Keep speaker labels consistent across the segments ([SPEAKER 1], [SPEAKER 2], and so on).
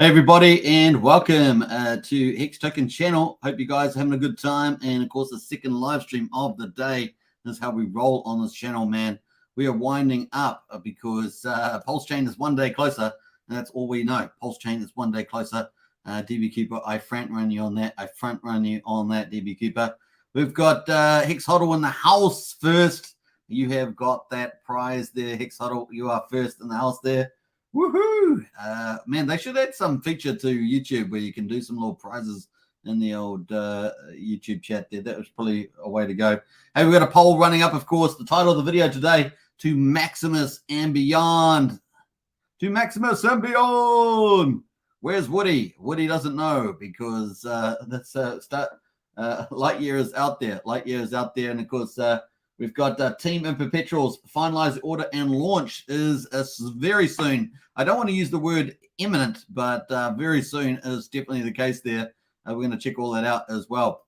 [SPEAKER 1] Hey everybody, and welcome to Hex Token channel. Hope you guys are having a good time. And of course, the second live stream of the day is how we roll on this channel, man. We are winding up because Pulsechain is one day closer, and that's all we know. Pulsechain is one day closer. DB Cooper, I front run you on that. DB Cooper. We've got Hex Huddle in the house first. You have got that prize there, Hex Huddle. You are first in the house there. Woohoo! Man, they should add some feature to YouTube where you can do some little prizes in the old YouTube chat there. That was probably a way to go. Hey, we've got a poll running up, of course. The title of the video today, To Maximus and Beyond. To Maximus and Beyond! Where's Woody? Woody doesn't know because that's Lightyear is out there. Lightyear is out there, and of course, we've got Team and Perpetuals Finalise Audit and launch is very soon. I don't want to use the word imminent, but very soon is definitely the case there. We're going to check all that out as well.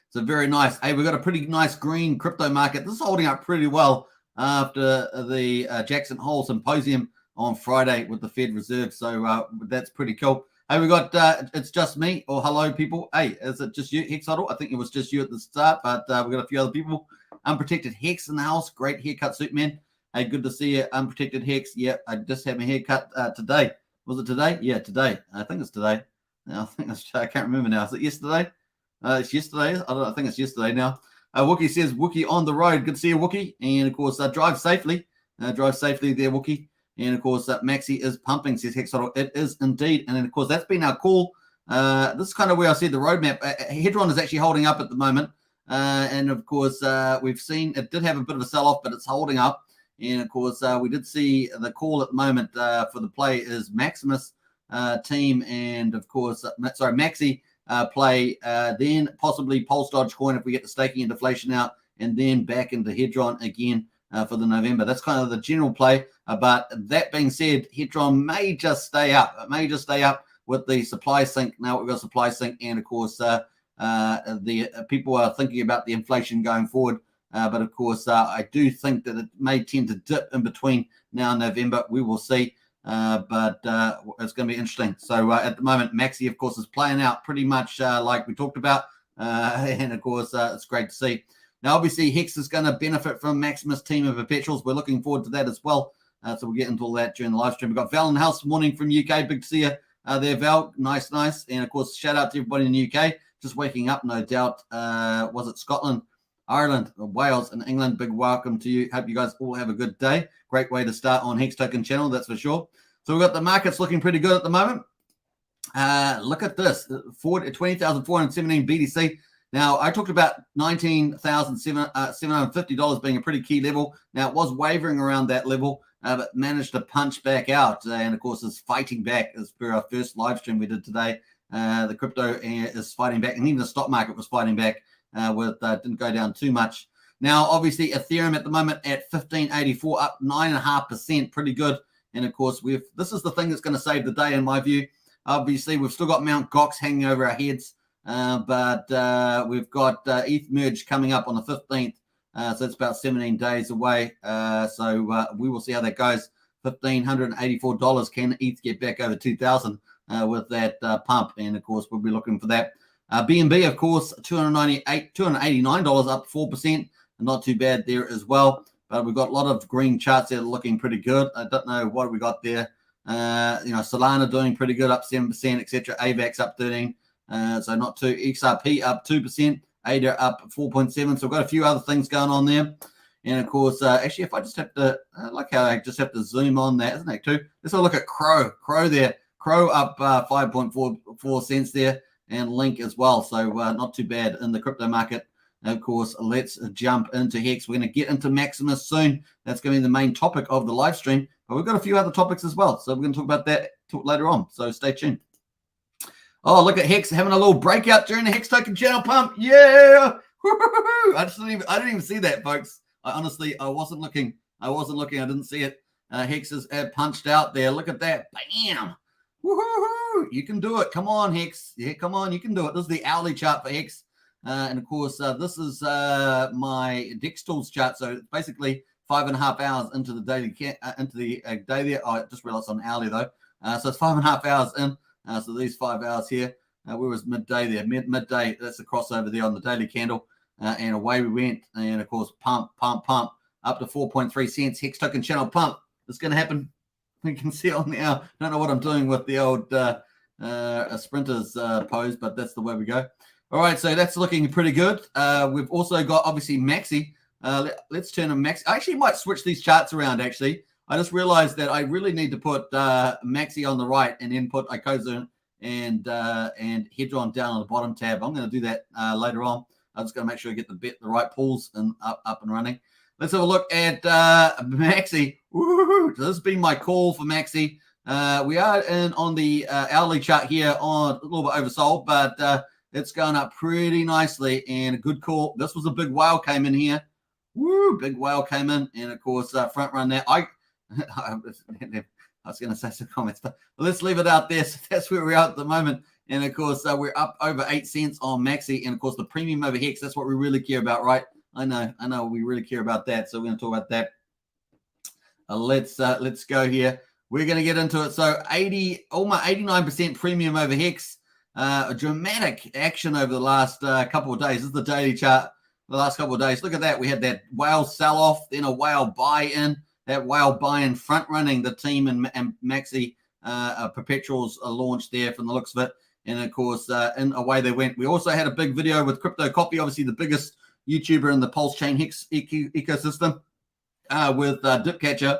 [SPEAKER 1] So very nice. Hey, we've got a pretty nice green crypto market. This is holding up pretty well after the Jackson Hole Symposium on Friday with the Fed Reserve. So that's pretty cool. Hey, we got it's just me or hello people. Hey, is it just you, Hex Huddle? I think it was just you at the start, but we've got a few other people. Unprotected Hex in the house. Great haircut suit, man. Hey, good to see you, Unprotected Hex. Yeah, I just had my haircut today. Was it today? Yeah, today. I think it's today. No, I can't remember now. Is it yesterday? It's yesterday. I think it's yesterday now. Wookie says, Wookie on the road. Good to see you, Wookie. And, of course, drive safely. Drive safely there, Wookie. And, of course, Maxi is pumping, says Hex Huddle. It is indeed. And, then, of course, that's been our call. This is kind of where I see the roadmap. Hedron is actually holding up at the moment. And, of course, we've seen it did have a bit of a sell-off, but it's holding up. And, of course, we did see the call at the moment for the play is Maximus team and, of course, Maxi play, then possibly Pulse Dogecoin if we get the staking and deflation out, and then back into Hedron again for the November. That's kind of the general play. But that being said, Hedron may just stay up. It may just stay up with the supply sync. Now we've got supply sync, and, of course, the people are thinking about the inflation going forward. But of course, I do think that it may tend to dip in between now and November. We will see. But it's going to be interesting. So at the moment, Maxi, of course, is playing out pretty much like we talked about. And of course, it's great to see. Now, obviously, Hex is going to benefit from Maximus team of Perpetuals. We're looking forward to that as well. So we'll get into all that during the live stream. We've got Val in the house morning from UK. Big to see you there, Val. Nice, nice. And of course, shout out to everybody in the UK. Just waking up, no doubt. Was it Scotland, Ireland, Wales, and England? Big welcome to you. Hope you guys all have a good day. Great way to start on Hex Token channel, that's for sure. So we've got the markets looking pretty good at the moment. Look at this, 20,417 BTC. Now, I talked about $19,750 being a pretty key level. Now, it was wavering around that level, but managed to punch back out. And, of course, is fighting back as per our first live stream we did today. The crypto is fighting back, and even the stock market was fighting back. Didn't go down too much. Now, obviously, Ethereum at the moment at 1584, up 9.5%, pretty good. And of course, this is the thing that's going to save the day, in my view. Obviously, we've still got Mount Gox hanging over our heads, but we've got ETH merge coming up on the 15th, so it's about 17 days away. So we will see how that goes. $1,584. Can ETH get back over 2,000 with that pump? And of course, we'll be looking for that. BNB, of course, $289, up 4%. Not too bad there as well. But we've got a lot of green charts there looking pretty good. I don't know what we got there. Solana doing pretty good, up 7%, etc. AVAX up 13%. So not too. XRP up 2%. ADA up 4.7%. So we've got a few other things going on there. And of course, actually, if I just have to, I like how I just have to zoom on that, isn't it, too? Let's have a look at Crow. Crow there. Crow up 5.44 cents there. And Link as well. So not too bad in the crypto market. Of course, let's jump into Hex. We're going to get into Maximus soon. That's going to be the main topic of the live stream. But we've got a few other topics as well. So we're going to talk about that later on. So stay tuned. Oh, look at Hex having a little breakout during the Hex Token channel pump. Yeah. I didn't even see that, folks. I wasn't looking. I didn't see it. Hex is punched out there. Look at that. Bam. Woohoo! You can do it. Come on, Hex. Yeah, come on. You can do it. This is the hourly chart for Hex. And of course, this is my Dex Tools chart. So it's basically 5.5 hours into the daily. I just realized on hourly though. So it's 5.5 hours in. So these 5 hours here, where was midday there? Midday, that's the crossover there on the daily candle. And away we went. And of course, pump, up to 4.3 cents. Hex token channel pump. It's going to happen. You can see on now. Don't know what I'm doing with the old sprinters pose, but that's the way we go. All right, so that's looking pretty good. We've also got, obviously, Maxi. Let's turn to Maxi. I actually might switch these charts around, actually. I just realized that I really need to put Maxi on the right and then put Icosa and Hedron down on the bottom tab. I'm going to do that later on. I'm just going to make sure I get the right pools and up and running. Let's have a look at Maxi. Woo-hoo-hoo. This has been my call for Maxi. We are in on the hourly chart here on a little bit oversold, but it's going up pretty nicely and a good call. This was a big whale came in here. Woo, big whale came in, and of course, front run there. I was going to say some comments, but let's leave it out there. So that's where we're at the moment. And of course, we're up over 8 cents on Maxi. And of course, the premium over Hex, that's what we really care about, right? I know we really care about that. So we're going to talk about that. Let's go here. We're going to get into it. So almost 89% premium over Hex. A dramatic action over the last couple of days. This is the daily chart. The last couple of days. Look at that. We had that whale sell-off, then a whale buy-in. That whale buy-in front-running the team and Maxi Perpetuals launched there from the looks of it. And, of course, and away they went. We also had a big video with Crypto Copy, obviously the biggest YouTuber in the Pulsechain Hex ecosystem with Dipcatcher.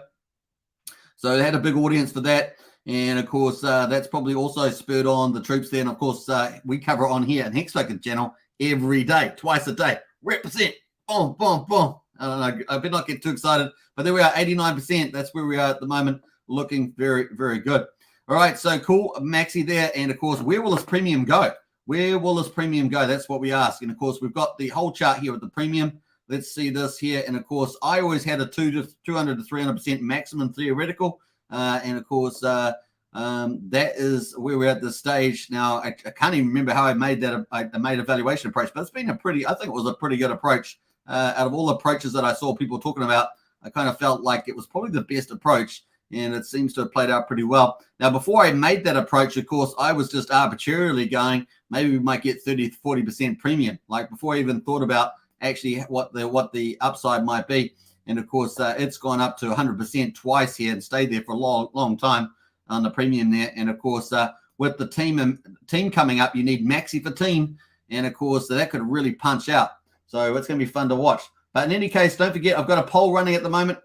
[SPEAKER 1] So they had a big audience for that. And, of course, that's probably also spurred on the troops there. And, of course, we cover it on here in Hex Token channel every day, twice a day. Represent. Boom, boom, boom. I don't know. I better not get too excited. But there we are, 89%. That's where we are at the moment. Looking very, very good. All right, so cool. Maxi there. And, of course, where will this premium go? Where will this premium go? That's what we ask. And, of course, we've got the whole chart here with the premium. Let's see this here. And, of course, I always had a 200 to 300% maximum theoretical. And, of course, that is where we're at this stage. Now, I can't even remember how I made that. I made a valuation approach, but it's been I think it was a pretty good approach. Out of all the approaches that I saw people talking about, I kind of felt like it was probably the best approach, and it seems to have played out pretty well. Now, before I made that approach, of course, I was just arbitrarily going, maybe we might get 30 to 40% premium, like before I even thought about actually what the upside might be. And, of course, it's gone up to 100% twice here and stayed there for a long, long time on the premium there. And, of course, with the team coming up, you need Maxi for team. And, of course, that could really punch out. So it's going to be fun to watch. But in any case, don't forget, I've got a poll running at the moment.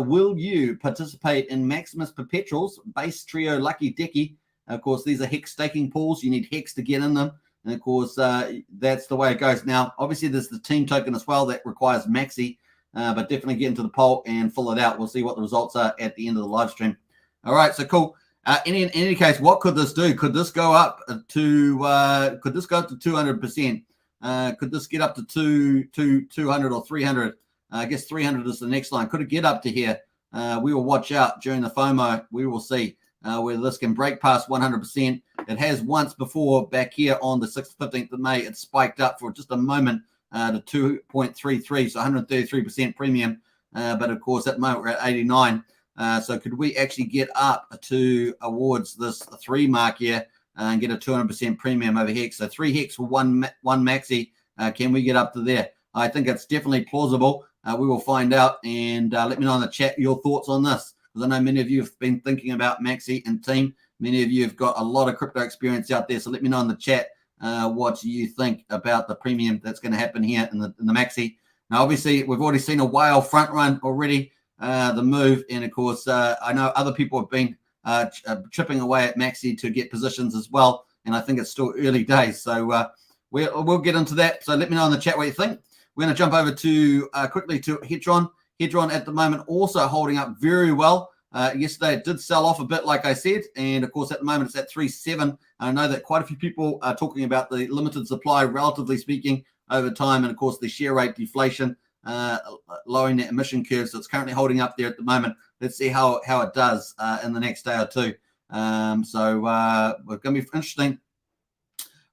[SPEAKER 1] Will you participate in Maximus Perpetuals, Base Trio Lucky Decky? Of course, these are Hex staking pools. You need Hex to get in them. And, of course, that's the way it goes. Now, obviously, there's the team token as well that requires Maxi. But definitely get into the poll and fill it out. We'll see what the results are at the end of the live stream. All right, so cool. In any case, what could this do? Could this go up to 200%? Could this get up to 200 or 300? I guess 300 is the next line. Could it get up to here? We will watch out during the FOMO. We will see whether this can break past 100%. It has once before back here on the 15th of May. It spiked up for just a moment to 2.33, so 133% premium. But, of course, at the moment, we're at 89. So could we actually get up towards this 3 mark here and get a 200% premium over Hex? So 3 Hex for one Maxi. Can we get up to there? I think it's definitely plausible. We will find out, and let me know in the chat your thoughts on this, because I know many of you have been thinking about Maxi and team. Many of you have got a lot of crypto experience out there, so let me know in the chat what you think about the premium that's going to happen here in the Maxi. Now, obviously, we've already seen a whale front run already, the move, and of course, I know other people have been chipping away at Maxi to get positions as well, and I think it's still early days, so we'll get into that. So let me know in the chat what you think. We're going to jump over to quickly to Hedron. Hedron at the moment also holding up very well. Yesterday it did sell off a bit, like I said, and of course at the moment it's at 3.7. I know that quite a few people are talking about the limited supply, relatively speaking, over time, and of course the share rate deflation, lowering the emission curve. So it's currently holding up there at the moment. Let's see how it does in the next day or two. So it's going to be interesting.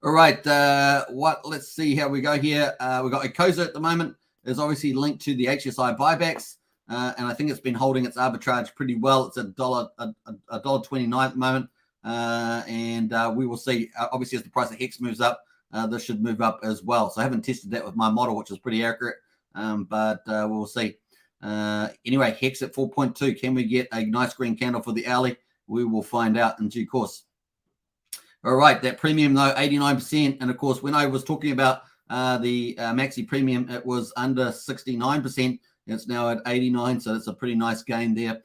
[SPEAKER 1] All right, let's see how we go here. We've got Icosa at the moment. Is obviously linked to the HSI buybacks. and I think it's been holding its arbitrage pretty well. It's at $1.29 at the moment, and we will see. Obviously, as the price of Hex moves up, this should move up as well. So I haven't tested that with my model, which is pretty accurate, but we'll see. Anyway, Hex at 4.2. Can we get a nice green candle for the hourly? We will find out in due course. All right, that premium though, 89%. And of course, when I was talking about the Maxi premium, it was under 69%. It's now at 89, so that's a pretty nice gain there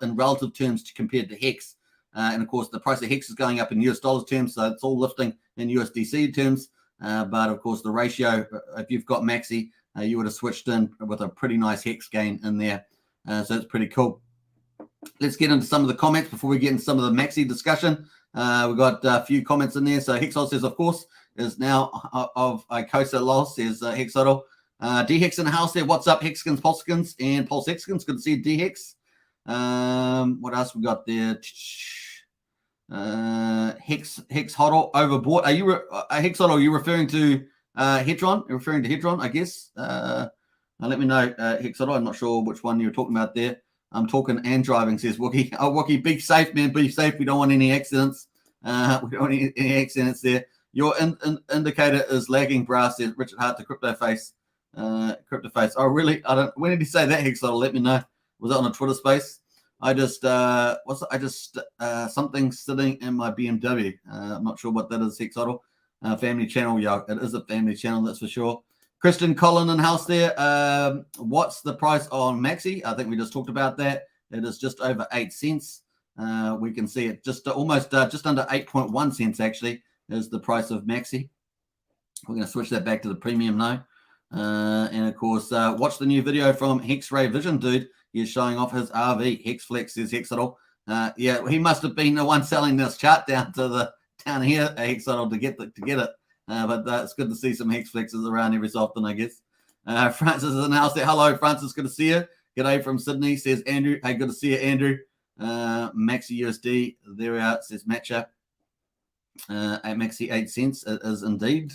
[SPEAKER 1] in relative terms compared to Hex. And of course, the price of Hex is going up in US dollars terms, so it's all lifting in USDC terms. But of course, the ratio, if you've got Maxi, you would have switched in with a pretty nice Hex gain in there. So it's pretty cool. Let's get into some of the comments before we get into some of the Maxi discussion. We've got a few comments in there. So Hexodl says, of course, is now of Icosa loss, says Hexodl. D-Hex in the house there. What's up, Hexkins, Pulsechins, and Pulse Hexkins? Good to see you, D-Hex. What else we got there? Hex Hodl overbought. Are you Hexodl? Are you referring to Hedron? You're referring to Hedron, I guess. Let me know, Hexodl. I'm not sure which one you're talking about there. I'm talking and driving, says Wookie. Oh, Wookie, be safe, man. Be safe. We don't want any accidents. We don't want any accidents there. Your indicator is lagging, Brass, says Richard Hart to CryptoFace. CryptoFace. Oh, really? I don't. When did he say that, Hexodl? Let me know. Was it on a Twitter space? I just something sitting in my BMW. I'm not sure what that is, Hexodl. Family channel, yeah, it is a family channel, that's for sure. Christian Collin in house there. What's the price on Maxi? I think we just talked about that. It is just over 8 cents. We can see it just almost just under 8.1 cents actually is the price of Maxi. We're going to switch that back to the premium now. And of course, watch the new video from Hex-Ray Vision Dude. He's showing off his RV. Hexflex says Hexodl. Yeah, he must have been the one selling this chart down here, Hexodl, to get it. But it's good to see some Hexflexes around every so often, I guess. Francis is in the house there. Hello, Francis. Good to see you. G'day from Sydney, says Andrew. Hey, good to see you, Andrew. Maxi USD. There we are. It says Matcha. At Maxi 8 cents. It is indeed.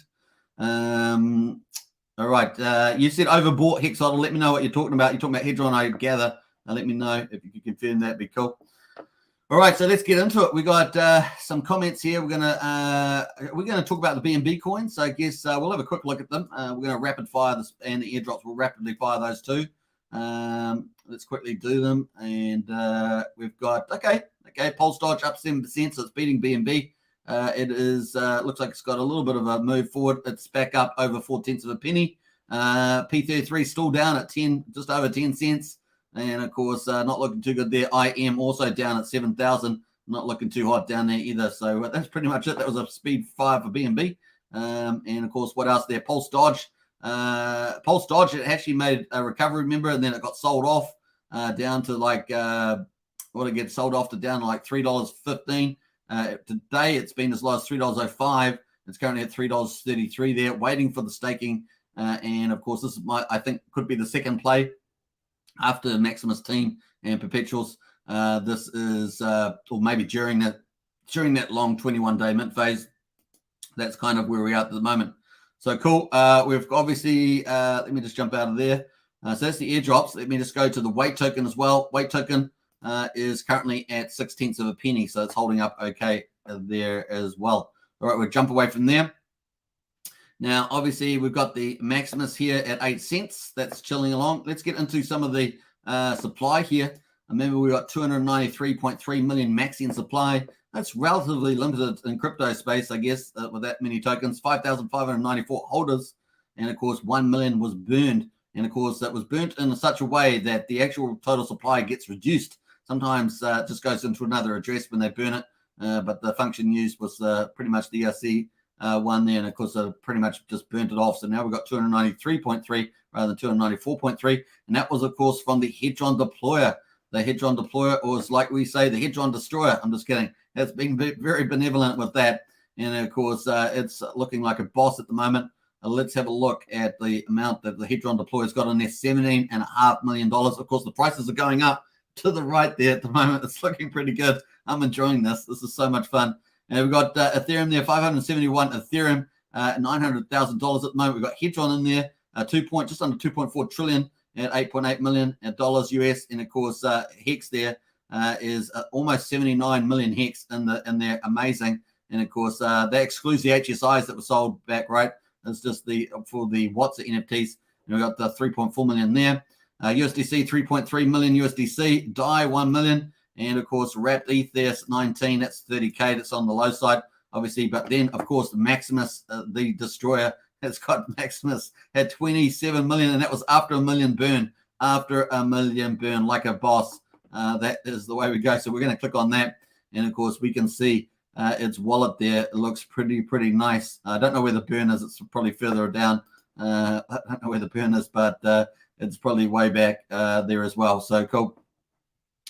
[SPEAKER 1] All right. You said overbought, Hexodl. Let me know what you're talking about. You're talking about Hedron, I gather. Let me know if you can confirm that. It'd be cool. All right, so let's get into it. We got some comments here. We're gonna talk about the BNB coins. So I guess we'll have a quick look at them. We're gonna rapid fire this, and the airdrops will rapidly fire those too. Let's quickly do them, and we've got okay. Pulse Dodge up 7%, so it's beating BNB. It is looks like it's got a little bit of a move forward. It's back up over 4/10 of a penny. P33 still down at 10, just over 10 cents. And of course, not looking too good there. I am also down at 7,000. Not looking too hot down there either. So that's pretty much it. That was a speed 5 for BNB. And of course, what else there? Pulse Dodge. Pulse Dodge, it actually made a recovery, remember, and then it got sold off down to like, it gets sold off to down to like $3.15. Today, it's been as low as $3.05. It's currently at $3.33 there, waiting for the staking. And of course, this is I think could be the second play after Maximus team and Perpetuals. This is, or maybe during that long 21-day mint phase. That's kind of where we're at the moment. So cool. We've obviously, let me just jump out of there. So that's the airdrops. Let me just go to the weight token as well. Weight token is currently at 0.6 of a penny. So it's holding up okay there as well. All right, we'll jump away from there. Now, obviously, we've got the Maximus here at 8 cents. That's chilling along. Let's get into some of the supply here. Remember, we've got 293.3 million Maxi in supply. That's relatively limited in crypto space, I guess, with that many tokens. 5,594 holders. And, of course, 1 million was burned. And, of course, that was burnt in such a way that the actual total supply gets reduced. Sometimes it just goes into another address when they burn it. But the function used was pretty much the ERC one there, and of course pretty much just burnt it off. So now we've got 293.3 rather than 294.3, and that was of course from the Hedron deployer. The Hedron deployer, or as like we say, the Hedron destroyer. I'm just kidding. It's been very benevolent with that, and of course it's looking like a boss at the moment. Let's have a look at the amount that the Hedron deployer's got on there, $17.5 million. Of course, the prices are going up to the right there at the moment. It's looking pretty good. I'm enjoying this. This is so much fun. And we've got Ethereum there, 571 Ethereum, $900,000 at the moment. We've got Hedron in there, just under 2.4 trillion. at $8.8 million US, and of course Hex there is almost 79 million Hex in there, amazing. And of course that excludes the HSIs that were sold back, right? It's just for the Watts NFTs. And we got the 3.4 million there. USDC 3.3 million USDC, DAI 1 million, and of course wrapped ETH there's 19. That's 30k. That's on the low side, obviously. But then of course Maximus, the destroyer, has got Maximus at 27 million, and that was after a million burn. After a million burn, like a boss. That is the way we go. So we're going to click on that, and of course we can see its wallet there. It looks pretty nice. I don't know where the burn is. It's probably further down. I don't know where the burn is, but it's probably way back there as well. So cool.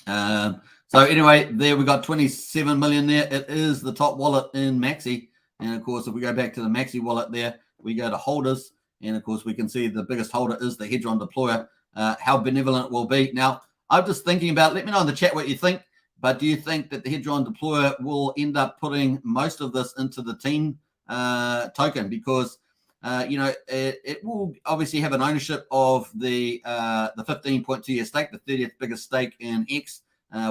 [SPEAKER 1] So anyway, there we got 27 million there. It is the top wallet in Maxi, and of course if we go back to the Maxi wallet there, we go to holders, and of course we can see the biggest holder is the Hedron deployer. How benevolent it will be. Now I'm just thinking about, let me know in the chat what you think, but do you think that the Hedron deployer will end up putting most of this into the team token? Because it will obviously have an ownership of the 15.2 year stake, the 30th biggest stake in X,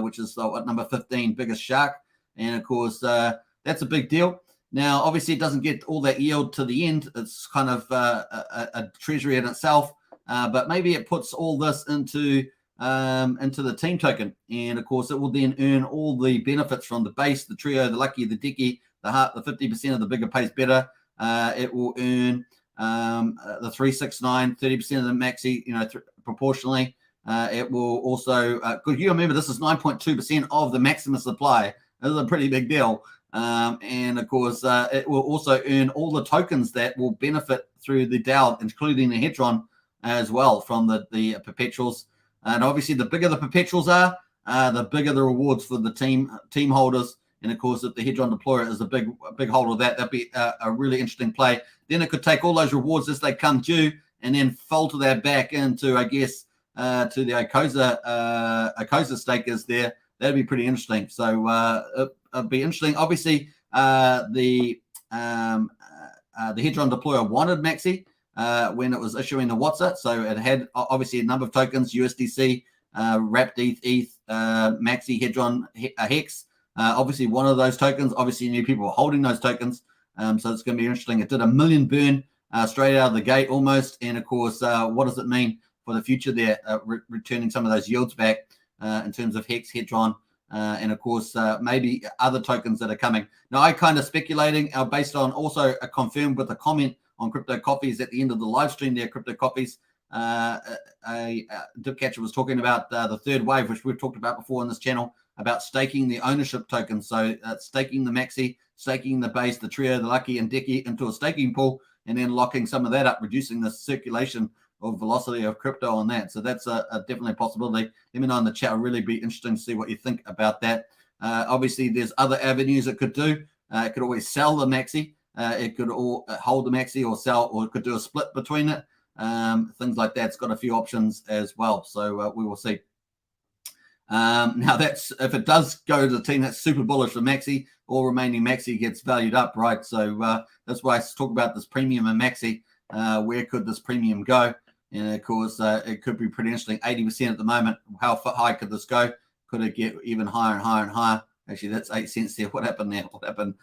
[SPEAKER 1] which is number 15 biggest shark, and of course that's a big deal. Now obviously it doesn't get all that yield to the end. It's kind of a treasury in itself, but maybe it puts all this into the team token, and of course it will then earn all the benefits from the base, the trio, the lucky, the dicky, the heart, the 50% of the bigger pays better. It will earn the 369, 30% of the maxi, proportionally. It will also, because you remember this is 9.2% of the Maximus supply. This is a pretty big deal. And of course, it will also earn all the tokens that will benefit through the DAO, including the Hedron as well from the Perpetuals. And obviously, the bigger the Perpetuals are, the bigger the rewards for the team holders. And of course, if the Hedron deployer is a big holder of that, that'd be a really interesting play. Then it could take all those rewards as they come due and then filter that back into, I guess, to the Acosa stakers there. That'd be pretty interesting. So it'd be interesting. Obviously, the Hedron deployer wanted Maxi when it was issuing the WhatsApp. So it had obviously a number of tokens, USDC, wrapped ETH, Maxi, Hedron, Hex. Obviously, one of those tokens, obviously, new people were holding those tokens. So it's going to be interesting. It did a million burn straight out of the gate almost. And of course, what does it mean for the future there, returning some of those yields back in terms of Hex, Hedron, and of course, maybe other tokens that are coming. Now, I kind of speculating based on also confirmed with a comment on Crypto Coffees at the end of the live stream there, Crypto Coffees. Dipcatcher was talking about the third wave, which we've talked about before on this channel, about staking the ownership token. So staking the Maxi, staking the base, the trio, the lucky, and dicky into a staking pool, and then locking some of that up, reducing the circulation or velocity of crypto on that. So that's definitely a possibility. Let me know in the chat. It'll really be interesting to see what you think about that. Obviously, there's other avenues it could do. It could always sell the Maxi. It could hold the Maxi or sell, or it could do a split between it. Things like that. It's got a few options as well. So we will see. Now that's, if it does go to the team, that's super bullish for Maxi. All remaining Maxi gets valued up, right? So that's why I talk about this premium in Maxi. Where could this premium go? And of course, it could be pretty interesting. 80% at the moment. How high could this go? Could it get even higher and higher and higher? Actually, that's 8 cents there. What happened there? What happened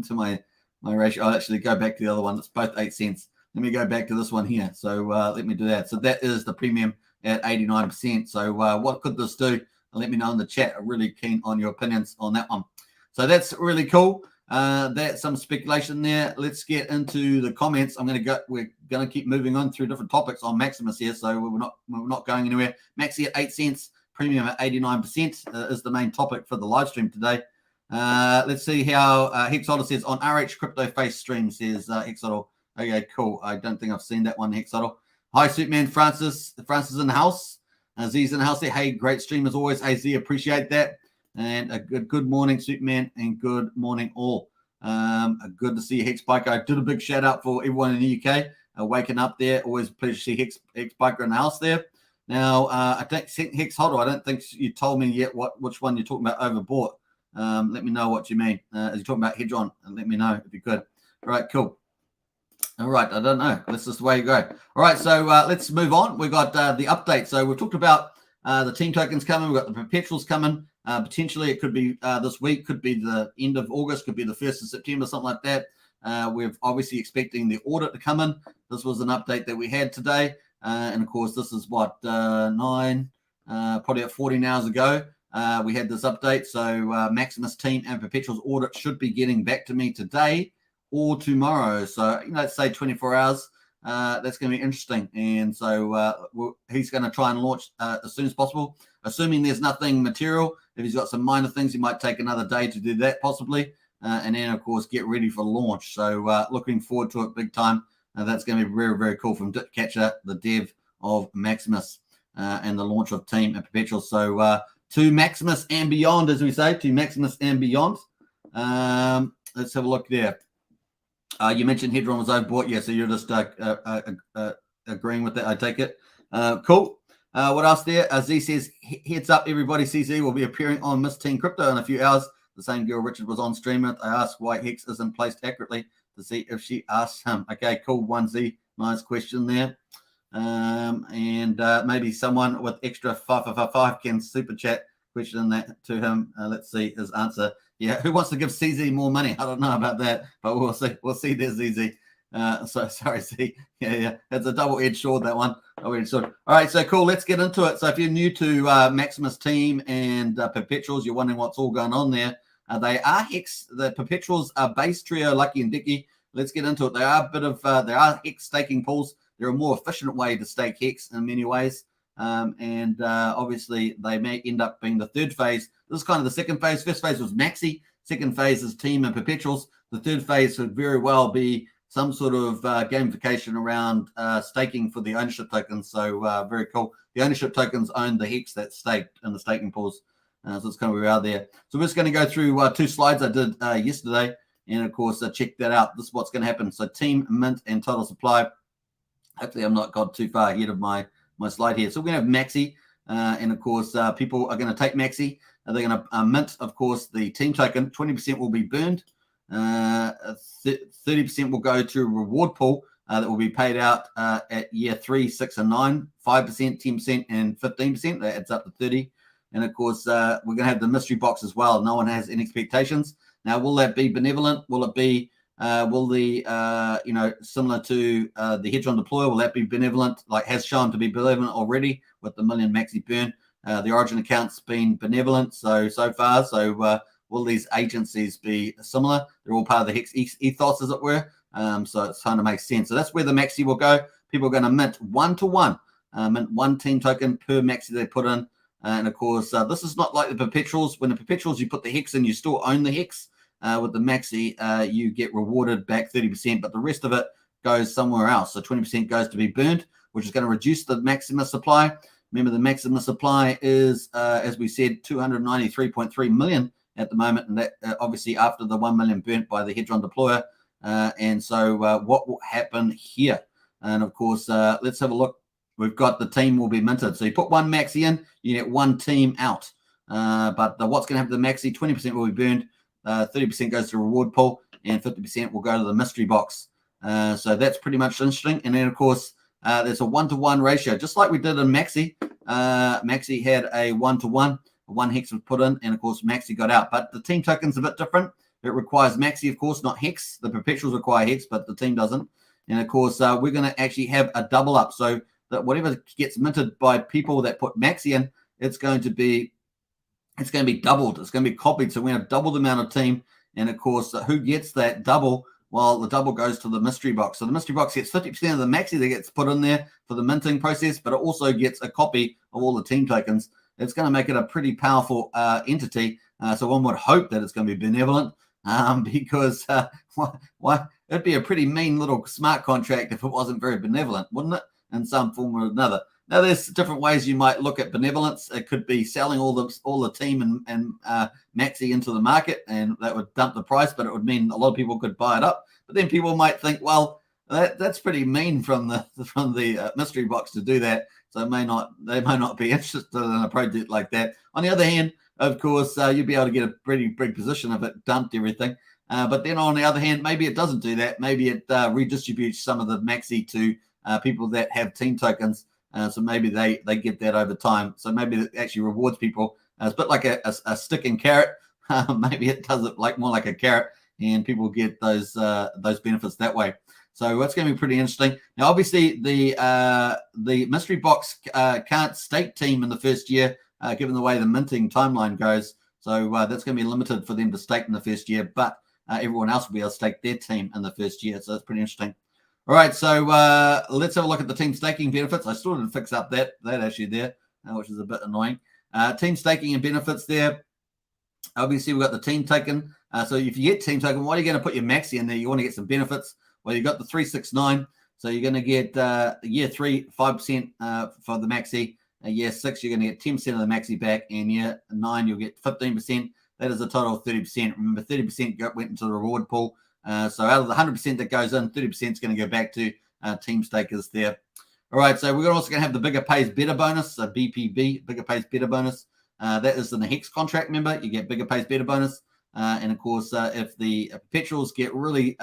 [SPEAKER 1] to my ratio? I'll actually go back to the other one. It's both 8 cents. Let me go back to this one here. So let me do that. So that is the premium at 89%. So what could this do? Let me know in the chat. I'm really keen on your opinions on that one. So that's really cool. That's some speculation there. Let's get into the comments. We're going to keep moving on through different topics on Maximus here. So we're not going anywhere. Maxi at 8 cents, premium at 89% is the main topic for the live stream today. Let's see how Hexodl says on RH Crypto Face stream, says Hexodl. Okay, cool. I don't think I've seen that one, Hexodl. Hi, Suitman Francis. Francis in the house. Z's in the house there. Hey, great stream as always. Hey, Z, appreciate that. And a good morning, Suitman, and good morning all. Good to see you, Hex Biker. I did a big shout out for everyone in the UK waking up there. Always a pleasure to see Hex Biker in the house there. Now, I think Hex Hodl, I don't think you told me yet which one you're talking about overbought. Let me know what you mean. As you're talking about Hedron, let me know if you could. All right, cool. All right, I don't know. This is the way you go. All right, so let's move on. We've got the update. So we've talked about the team tokens coming. We've got the perpetuals coming. Potentially, it could be this week, could be the end of August, could be the 1st of September, something like that. We're obviously expecting the audit to come in. This was an update that we had today. And of course, this is what, probably at 14 hours ago, we had this update. So Maximus team and Perpetuals audit should be getting back to me today or tomorrow. So, let's say 24 hours. That's going to be interesting. And so he's going to try and launch as soon as possible, assuming there's nothing material. If he's got some minor things, he might take another day to do that possibly. And then, of course, get ready for launch. So looking forward to it big time. That's going to be very, very cool from Ditcatcher, the dev of Maximus, and the launch of Team and Perpetual. So to Maximus and beyond, as we say, to Maximus and beyond. Let's have a look there. You mentioned Hedron was overbought. Yeah, so you're just agreeing with that, I take it. Cool. What else there? Z says, heads up, everybody. CZ will be appearing on Miss Teen Crypto in a few hours. The same girl Richard was on stream with. I asked why Hex isn't placed accurately to see if she asks him. Okay, cool. 1Z. Nice question there. And maybe someone with extra 555 can super chat question that to him. Let's see his answer. Yeah, who wants to give CZ more money? I don't know about that, but we'll see. We'll see there, ZZ. So sorry, Z. Yeah. It's a double-edged sword, that one. Double-edged sword. All right, so cool. Let's get into it. So if you're new to Maximus team and Perpetuals, you're wondering what's all going on there. They are Hex. The Perpetuals are base trio, Lucky and Dicky. Let's get into it. They are a bit of there are Hex staking pools. They're a more efficient way to stake Hex in many ways. And obviously they may end up being the third phase. This is kind of the second phase. First phase was Maxi. Second phase is Team and Perpetuals. The third phase could very well be some sort of gamification around staking for the ownership tokens. So very cool. The ownership tokens own the Hex that's staked in the staking pools. So it's kind of where we are there. So we're just going to go through two slides I did yesterday. And of course, check that out. This is what's going to happen. So team, mint, and total supply. Hopefully I'm not got too far ahead of my slide here. So we're going to have Maxi. And of course, people are going to take Maxi. They're going to mint, of course, the team token. 20% will be burned. 30% will go to a reward pool that will be paid out at year 3, 6, and 9. 5%, 10%, and 15%. That adds up to 30. And of course, we're going to have the mystery box as well. No one has any expectations. Now, will that be benevolent? Will it be, similar to the Hedron deploy? Will that be benevolent? Like has shown to be benevolent already with the million Maxi burn. The Origin account's been benevolent so far. So will these agencies be similar? They're all part of the Hex ethos, as it were. So it's kind of makes sense. So that's where the Maxi will go. People are going to mint 1-to-1, mint one team token per Maxi they put in. And of course, this is not like the Perpetuals. When the Perpetuals, you put the Hex in, you still own the Hex. With the Maxi, you get rewarded back 30%, but the rest of it goes somewhere else. So 20% goes to be burned, which is going to reduce the Maximus supply. Remember, the Maximus supply is, as we said, 293.3 million at the moment, and that obviously after the 1 million burnt by the Hedron deployer. And so what will happen here? And of course, let's have a look. We've got the team will be minted. So you put one Maxi in, you get one team out. But what's going to happen to the Maxi? 20% will be burned. 30% goes to the reward pool, and 50% will go to the mystery box. So that's pretty much interesting. And then, of course, there's a 1-to-1 ratio, just like we did in Maxi. Maxi had a 1-to-1. One Hex was put in, and, of course, Maxi got out. But the team token's a bit different. It requires Maxi, of course, not Hex. The Perpetuals require Hex, but the team doesn't. And, of course, we're going to actually have a double up. So that whatever gets minted by people that put Maxi in, it's going to be doubled. It's going to be copied. So we're going to double the amount of team. And of course, who gets that double? Well, the double goes to the mystery box. So the mystery box gets 50% of the Maxi that gets put in there for the minting process, but it also gets a copy of all the team tokens. It's going to make it a pretty powerful entity. So one would hope that it's going to be benevolent because why it'd be a pretty mean little smart contract if it wasn't very benevolent, wouldn't it? In some form or another. Now, there's different ways you might look at benevolence. It could be selling all the team and Maxi into the market, and that would dump the price, but it would mean a lot of people could buy it up. But then people might think, well, that's pretty mean from the mystery box to do that. So they may not be interested in a project like that. On the other hand, of course, you'd be able to get a pretty big position if it dumped everything. But then on the other hand, maybe it doesn't do that. Maybe it redistributes some of the maxi to people that have team tokens. So maybe they get that over time. So maybe it actually rewards people. It's a bit like a stick and carrot. Maybe it does it like more like a carrot, and people get those benefits that way. So that's going to be pretty interesting. Now, obviously, the mystery box can't stake team in the first year, given the way the minting timeline goes. So that's going to be limited for them to stake in the first year, but everyone else will be able to stake their team in the first year. So that's pretty interesting. All right, so let's have a look at the team staking benefits. I still didn't fix up that actually there, which is a bit annoying. Team staking and benefits there. Obviously, we've got the team token. So if you get team token, why are you going to put your maxi in there? You want to get some benefits. Well, you got the 369. So you're going to get year 3, 5% for the maxi. Year 6, you're going to get 10% of the maxi back. And year 9, you'll get 15%. That is a total of 30%. Remember, 30% went into the reward pool. So out of the 100% that goes in, 30% is going to go back to team stakers there. All right, so we're also going to have the bigger pays better bonus, so BPB, bigger pays better bonus. That is in the Hex contract, remember, you get bigger pays better bonus. And of course, if the perpetuals get really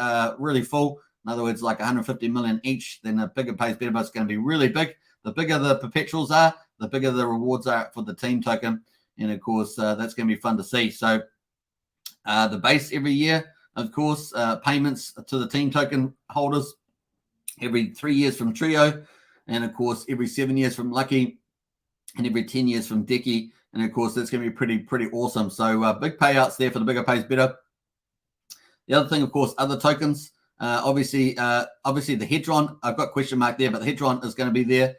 [SPEAKER 1] full, in other words, like 150 million each, then the bigger pays better bonus is going to be really big. The bigger the perpetuals are, the bigger the rewards are for the team token. And of course, that's going to be fun to see. So the base every year, of course, payments to the team token holders every 3 years from Trio, and of course every 7 years from Lucky, and every 10 years from Decky. And of course that's going to be pretty awesome. So big payouts there for the bigger pays better. The other thing, of course, other tokens. Obviously the Hedron. I've got question mark there, but the Hedron is going to be there.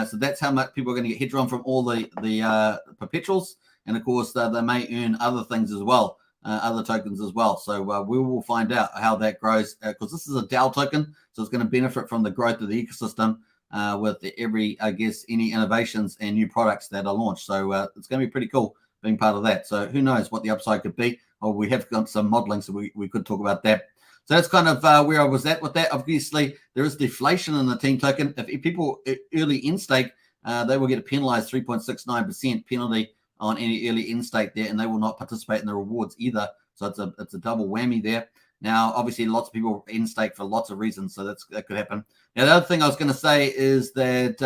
[SPEAKER 1] So that's how much people are going to get Hedron from all the perpetuals, and of course they may earn other things as well. Other tokens as well. So we will find out how that grows, because this is a DAO token, so it's going to benefit from the growth of the ecosystem with any innovations and new products that are launched. So it's going to be pretty cool being part of that. So who knows what the upside could be? Or we have got some modeling, so we could talk about that. So that's kind of where I was at with that. Obviously, there is deflation in the team token. If people early in stake, they will get a penalized 3.69% penalty on any early in stake there, and they will not participate in the rewards either. So it's a double whammy there. Now, obviously, lots of people in stake for lots of reasons, so that could happen. Now, the other thing I was going to say is that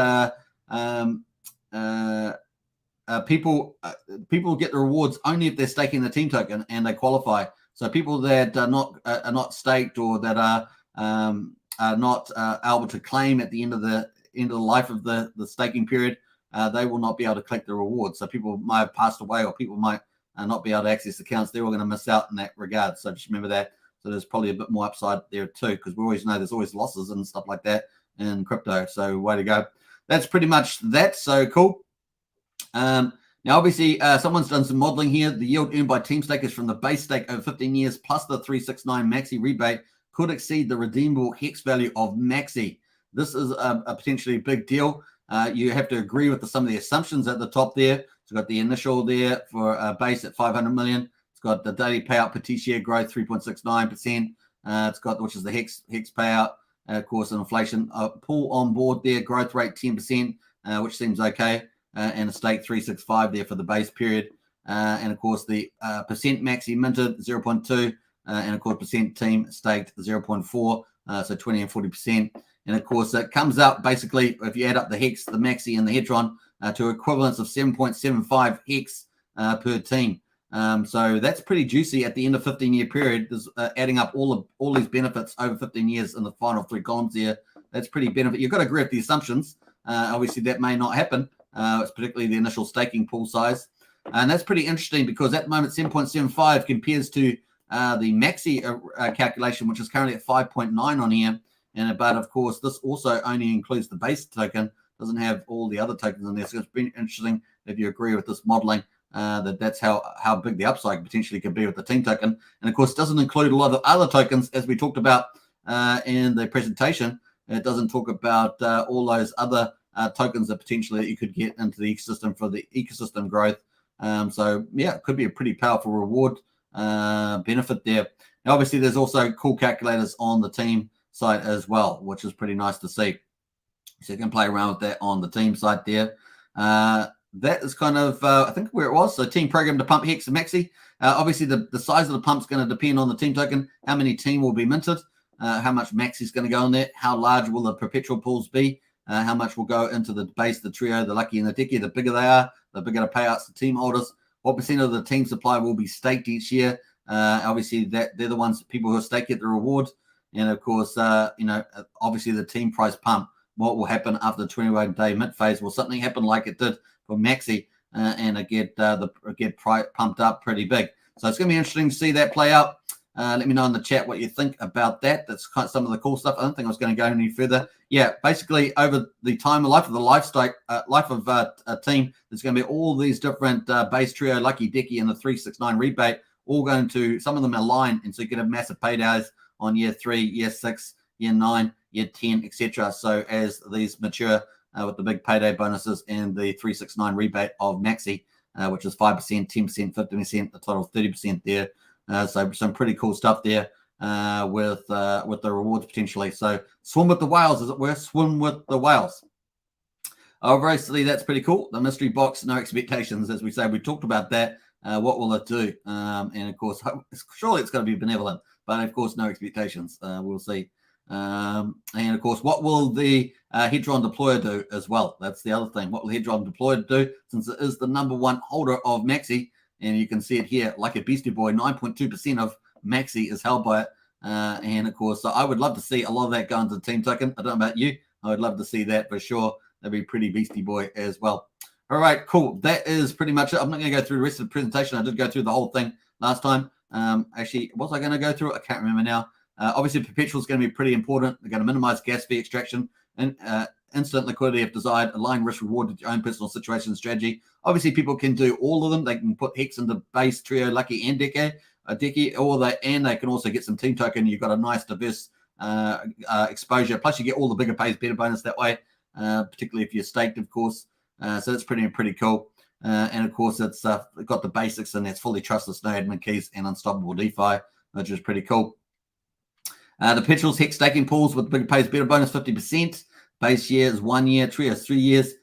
[SPEAKER 1] people get the rewards only if they're staking the team token and they qualify. So people that are not staked, or that are not able to claim at the end of the life of the staking period, they will not be able to collect the rewards. So people might have passed away, or people might not be able to access accounts. They're all going to miss out in that regard. So just remember that. So there's probably a bit more upside there too, because we always know there's always losses and stuff like that in crypto. So way to go. That's pretty much that. So cool. Now, obviously, someone's done some modeling here. The yield earned by team stakers from the base stake over 15 years plus the 369 maxi rebate could exceed the redeemable hex value of maxi. This is a potentially big deal. You have to agree with some of the assumptions at the top there. It's got the initial there for a base at 500 million. It's got the daily payout per T-share growth 3.69%. It's got, which is the hex payout. Of course, an inflation pull on board there, growth rate 10%, which seems okay. And a stake 365 there for the base period. And of course, the percent maxi minted 0.2, and of course, percent team staked 0.4, so 20 and 40%. And of course, it comes out basically, if you add up the hex, the maxi, and the hedron, to equivalents of 7.75 hex per team. So that's pretty juicy at the end of 15-year period. There's adding up all these benefits over 15 years in the final 3 columns here. That's pretty benefit. You've got to agree with the assumptions. Obviously, that may not happen. It's particularly the initial staking pool size. And that's pretty interesting, because at the moment, 7.75 compares to the maxi calculation, which is currently at 5.9 on here. But of course, this also only includes the base token, doesn't have all the other tokens in there. So it's been interesting if you agree with this modeling, that's how big the upside potentially could be with the team token. And of course, it doesn't include a lot of other tokens, as we talked about in the presentation. It doesn't talk about all those other tokens that potentially you could get into the ecosystem for the ecosystem growth. So yeah, it could be a pretty powerful reward benefit there. Now, obviously, there's also cool calculators on the team site as well, which is pretty nice to see. So you can play around with that on the team site there. that is kind of, I think, where it was. So team program to pump Hex and Maxi. Obviously, the size of the pump is going to depend on the team token, how many team will be minted, how much Maxi is going to go in there, how large will the perpetual pools be, how much will go into the base, the trio, the lucky, and the dicky. The bigger they are, the bigger the payouts to team holders. What percent of the team supply will be staked each year? Obviously, they're the ones, people who are staked get the reward. And of course, obviously the team price pump. What will happen after the 21-day mint phase? Will something happen like it did for Maxi and get pumped up pretty big? So it's going to be interesting to see that play out. Let me know in the chat what you think about that. That's kind of some of the cool stuff. I don't think I was going to go any further. Yeah, basically over the time of life of the life of a team, there's going to be all these different base trio, lucky dicky, and the 369 rebate, all going to, some of them align, and so you get a massive paydays on year 3, year 6, year 9, year 10, etc. So as these mature with the big payday bonuses and the 369 rebate of Maxi, which is 5%, 10%, 15%, a total of 30% there. So some pretty cool stuff there with the rewards potentially. So swim with the whales, as it were. Swim with the whales. Obviously, that's pretty cool. The mystery box, no expectations, as we say. We talked about that. What will it do? And of course, surely it's going to be benevolent, but of course, no expectations. We'll see. And of course, what will the Hedron deployer do as well? That's the other thing. What will Hedron deployer do? Since it is the #1 holder of Maxi, and you can see it here, like a beastie boy, 9.2% of Maxi is held by it. And of course, so I would love to see a lot of that go into the team token. I don't know about you. I would love to see that for sure. That'd be pretty beastie boy as well. All right, cool. That is pretty much it. I'm not going to go through the rest of the presentation. I did go through the whole thing last time. Actually, was I going to go through it? I can't remember now. Obviously, Perpetual is going to be pretty important. They're going to minimize gas fee extraction and instant liquidity if desired, align risk reward with your own personal situation and strategy. Obviously, people can do all of them. They can put Hex into base, trio, lucky, and Decky, and they can also get some team token. You've got a nice diverse exposure. Plus, you get all the bigger pays, better bonus that way, particularly if you're staked, of course. So that's pretty cool. And of course, it's got the basics, and it's fully trustless, no admin keys, and unstoppable DeFi, which is pretty cool. The Perpetuals Hex staking pools with bigger pays, better bonus, 50%. Base year is 1 year, trio is 3 years,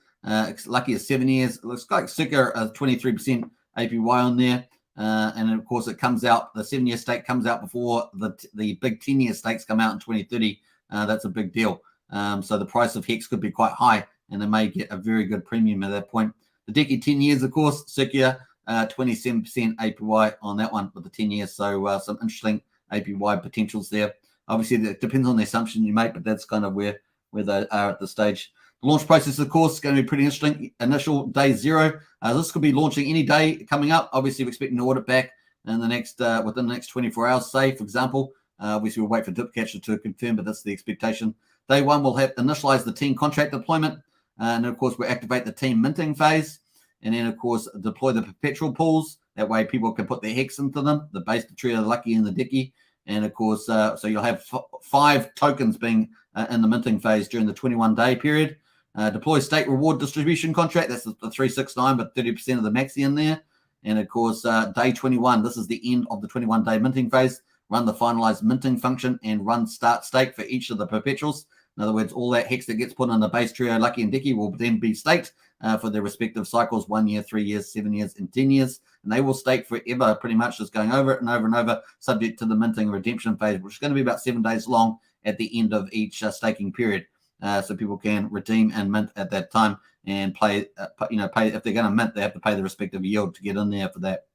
[SPEAKER 1] lucky is 7 years. It looks like circa 23% APY on there. And of course, it comes out, the 7-year stake comes out before the big 10-year stakes come out in 2030. That's a big deal. So the price of Hex could be quite high, and they may get a very good premium at that point. The Decky 10 years, of course, circa 27% APY on that one with the 10 years. So some interesting APY potentials there. Obviously, it depends on the assumption you make, but that's kind of where they are at the stage. The launch process, of course, is going to be pretty interesting. Initial day 0. This could be launching any day coming up. Obviously, we're expecting an audit back in the next within the next 24 hours, say, for example. Obviously, we'll wait for Dipcatcher to confirm, but that's the expectation. Day 1, we'll have initialize the team contract deployment. And, of course, we'll activate the team minting phase. And then, of course, deploy the perpetual pools. That way, people can put their Hex into them, the base, the trio, the lucky, and the dicky. And of course, so you'll have 5 tokens being in the minting phase during the 21-day period. Deploy state reward distribution contract. That's the 369, but 30% of the maxi in there. And of course, day 21, this is the end of the 21-day minting phase. Run the finalized minting function and run start stake for each of the perpetuals. In other words, all that Hex that gets put in the base trio, lucky, and dicky will then be staked for their respective cycles, 1 year, 3 years, 7 years, and 10 years. And they will stake forever, pretty much just going over it and over and over, subject to the minting redemption phase, which is going to be about 7 days long at the end of each staking period. So people can redeem and mint at that time and pay, if they're going to mint, they have to pay the respective yield to get in there for that.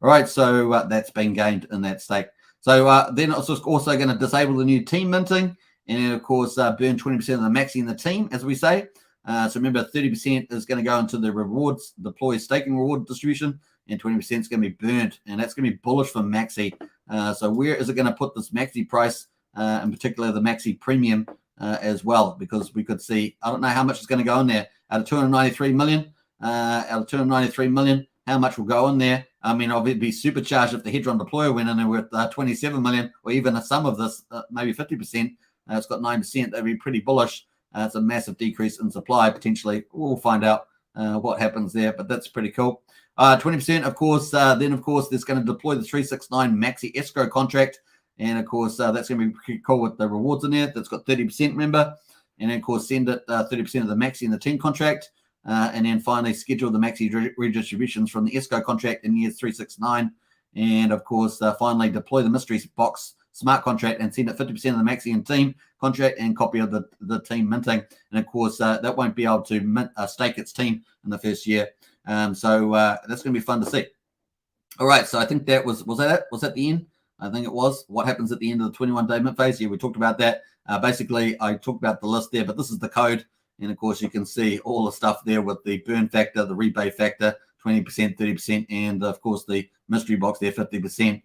[SPEAKER 1] All right, so that's been gained in that stake. So then it's also going to disable the new team minting and then, of course, burn 20% of the maxi in the team, as we say. So remember, 30% is going to go into the rewards, deploy staking reward distribution, and 20% is going to be burnt, and that's going to be bullish for Maxi. So where is it going to put this Maxi price, in particular the Maxi premium as well? Because we could see, I don't know how much is going to go in there. Out of 293 million, how much will go in there? I mean, it'd be supercharged if the Hedron deployer went in there with 27 million, or even some of this, maybe 50%. It's got 9%. That'd be pretty bullish. It's a massive decrease in supply, potentially. We'll find out what happens there, but that's pretty cool. 20%, of course, then, of course, there's going to deploy the 369 Maxi escrow contract. And, of course, that's going to be pretty cool with the rewards in there. That's got 30%, remember. And, then, of course, send it 30% of the Maxi in the team contract. And then finally schedule the Maxi redistributions from the ESCO contract in years 3, 6, 9. And of course, finally deploy the mystery box smart contract and send it 50% of the Maxi and team contract and copy of the team minting. And of course, that won't be able to stake its team in the first year. So that's going to be fun to see. All right, so I think that was that it? Was that the end? I think it was. What happens at the end of the 21-day mint phase? Yeah, we talked about that. Basically, I talked about the list there, but this is the code. And of course, you can see all the stuff there with the burn factor, the rebate factor, 20%, 30%, and of course, the mystery box there, 50%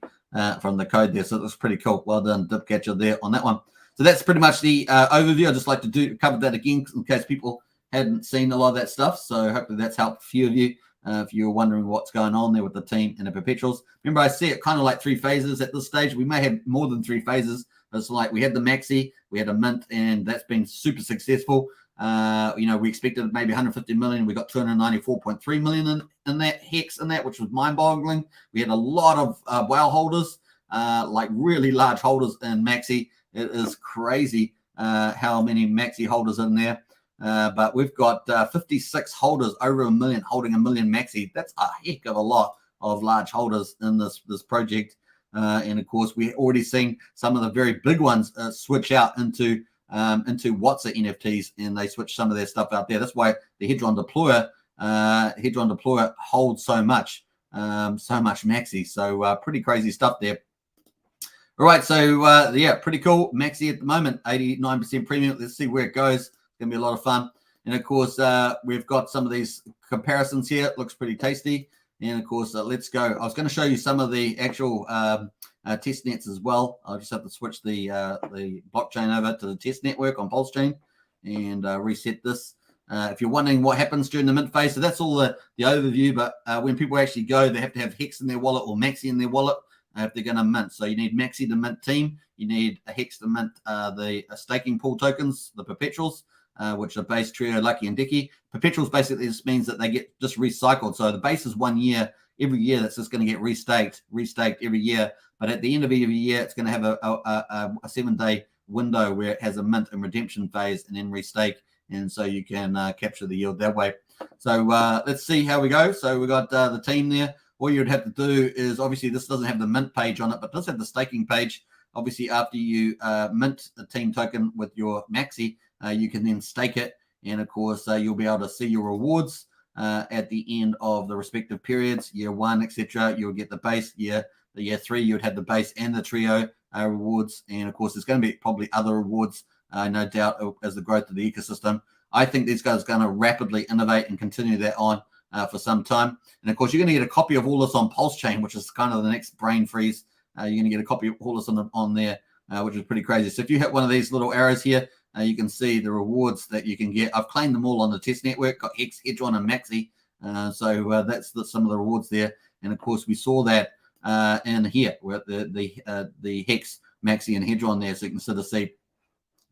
[SPEAKER 1] from the code there. So it looks pretty cool. Well done, Dipcatcher, there on that one. So that's pretty much the overview. I just like to cover that again in case people hadn't seen a lot of that stuff. So hopefully that's helped a few of you. If you're wondering what's going on there with the team and the Perpetuals. Remember, I see it kind of like 3 phases at this stage. We may have more than 3 phases. It's like we had the Maxi, we had a mint, and that's been super successful. We expected maybe 150 million. We got 294.3 million in that Hex in that, which was mind-boggling. We had a lot of WOW holders, like really large holders in Maxi. It is crazy how many Maxi holders in there. But we've got 56 holders over 1 million holding 1 million Maxi. That's a heck of a lot of large holders in this project. And of course, we've already seen some of the very big ones switch out into WhatsApp NFTs, and they switch some of their stuff out there. That's why the Hedron deployer holds so much Maxi. So pretty crazy stuff there. All right, so yeah, pretty cool. Maxi at the moment, 89% premium. Let's see where it goes. Gonna be a lot of fun. And of course, we've got some of these comparisons here. It looks pretty tasty. And of course, let's go. I was going to show you some of the actual test nets as well. I'll just have to switch the blockchain over to the test network on Pulsechain and reset this. If you're wondering what happens during the mint phase, so that's all the overview. But when people actually go, they have to have Hex in their wallet or Maxi in their wallet if they're going to mint. So you need Maxi to mint team. You need a Hex to mint the staking pool tokens, the Perpetuals, which are base, trio, lucky, and dicky. Perpetuals basically just means that they get just recycled. So the base is 1 year. Every year that's just going to get restaked every year. But at the end of every year, it's going to have a 7-day window where it has a mint and redemption phase and then restake. And so you can capture the yield that way. So let's see how we go. So we got the team there. All you would have to do is, obviously, this doesn't have the mint page on it, but it does have the staking page. Obviously, after you mint the team token with your Maxi, you can then stake it, and of course you'll be able to see your rewards at the end of the respective periods. Year 1, etc. You'll get the base. Year 3, you would have the base and the trio rewards, and of course there's going to be probably other rewards, no doubt, as the growth of the ecosystem. I think these guys are going to rapidly innovate and continue that on for some time. And of course, you're going to get a copy of all this on Pulsechain, which is kind of the next brain freeze. You're going to get a copy of all this on there, which is pretty crazy. So if you hit one of these little arrows here, you can see the rewards that you can get. I've claimed them all on the test network, got Hex, Hedron, and Maxi. So that's some of the rewards there. And of course, we saw that in here with the Hex, Maxi, and Hedron there. So you can sort of see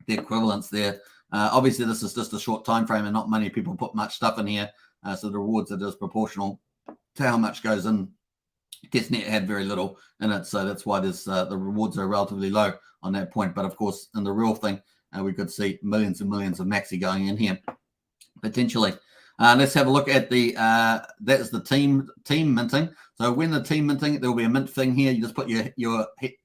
[SPEAKER 1] the equivalents there. Obviously, this is just a short time frame, and not many people put much stuff in here. So the rewards are just proportional to how much goes in. Testnet had very little in it, so that's why there's the rewards are relatively low on that point. But of course, in the real thing, we could see millions and millions of Maxi going in here potentially. Let's have a look at the that is the team minting. So when the team minting, there will be a mint thing here. You just put your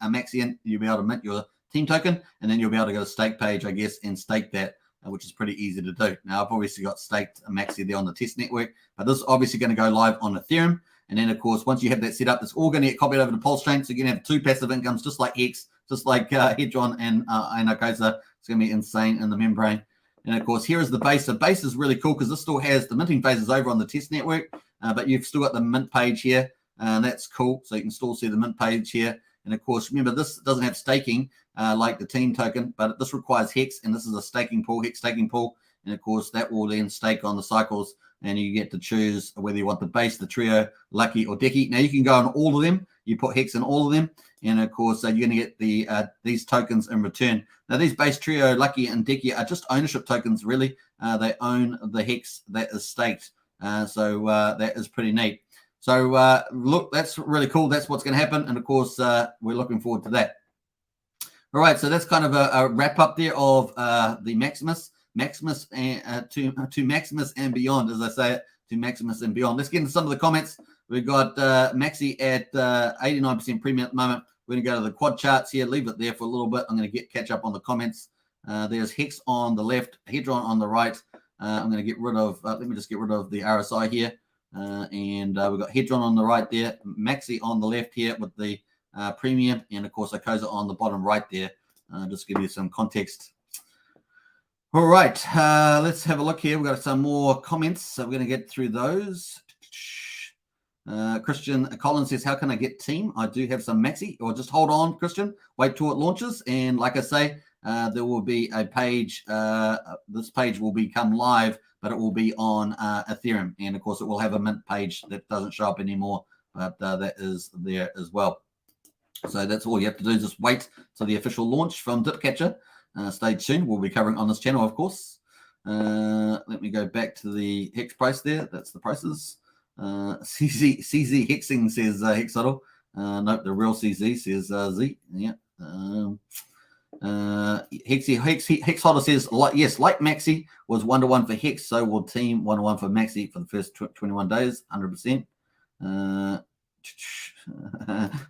[SPEAKER 1] Maxi in, you'll be able to mint your team token, and then you'll be able to go to stake page, I guess, and stake that, which is pretty easy to do. Now I've obviously got staked a Maxi there on the test network, but this is obviously going to go live on Ethereum. And then, of course, once you have that set up, it's all going to get copied over to Pulsechain. So you're going to have 2 passive incomes, just like Hex, just like Hedron and Okosa. It's going to be insane in the membrane. And, of course, here is the base. So base is really cool because this still has the minting phases over on the test network, but you've still got the mint page here. And that's cool. So you can still see the mint page here. And, of course, remember, this doesn't have staking like the team token, but this requires Hex, and this is a staking pool, Hex staking pool. And, of course, that will then stake on the cycles, and you get to choose whether you want the base, the trio, lucky, or dicky. Now, you can go on all of them. You put Hex in all of them, and, of course, you're going to get these tokens in return. Now, these base, trio, lucky, and dicky are just ownership tokens, really. They own the Hex that is staked, so that is pretty neat. So, look, that's really cool. That's what's going to happen, and, of course, we're looking forward to that. All right, so that's kind of a wrap-up there of the Maximus. Maximus and to Maximus and beyond, as I say it, to Maximus and beyond. Let's get into some of the comments. We've got Maxi at 89% premium at the moment. We're going to go to the quad charts here, leave it there for a little bit. I'm going to catch up on the comments. There's Hex on the left, Hedron on the right. I'm going to get rid of, let me just get rid of the RSI here. And we've got Hedron on the right there, Maxi on the left here with the premium, and of course Acosa on the bottom right there. Just to give you some context. All right, let's have a look here. We've got some more comments, so we're going to get through those. Christian Collins says, how can I get team? I do have some Maxi, or just hold on, Christian, wait till it launches. And like I say, there will be a page, this page will become live, but it will be on Ethereum. And of course, it will have a mint page that doesn't show up anymore, but that is there as well. So that's all you have to do, just wait till the official launch from Dipcatcher. Stay tuned, we'll be covering on this channel, of course. Let me go back to the Hex price there, that's the prices. CZ Hexing says Hexodl. Nope, the real CZ says Z. Yeah. Hexodl says, yes, like Maxi was 1-to-1 for Hex, so will team 1-to-1 for Maxi for the first 21 days, 100%.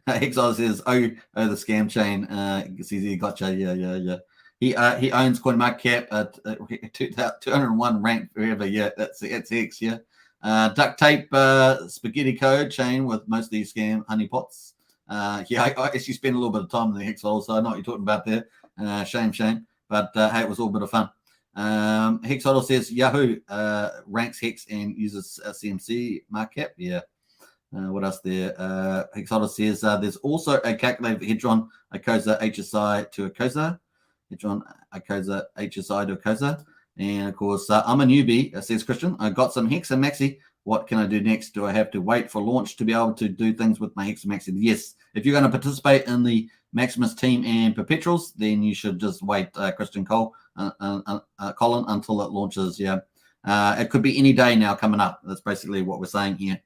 [SPEAKER 1] Hexodl says, oh, the scam chain. CZ gotcha. Yeah. He owns CoinMarketCap at 201 ranked forever. Yeah, that's Hex. Yeah. Duct tape spaghetti code chain with most of these scam honeypots. Yeah, I actually spent a little bit of time in the Hex hole, so I know what you're talking about there. Shame. But hey, it was all a bit of fun. Hexodl says Yahoo ranks Hex and uses CMC markup. Yeah. What else there? Hexodl says there's also a calculator for Hedron Acosa HSI to Acosa. Hedron Acosa HSI to Acosa. And of course, I'm a newbie, says Christian. I got some Hex and Maxi. What can I do next? Do I have to wait for launch to be able to do things with my Hex and Maxi? Yes. If you're going to participate in the Maximus team and Perpetuals, then you should just wait, Christian Colin, until it launches. Yeah. It could be any day now coming up. That's basically what we're saying here.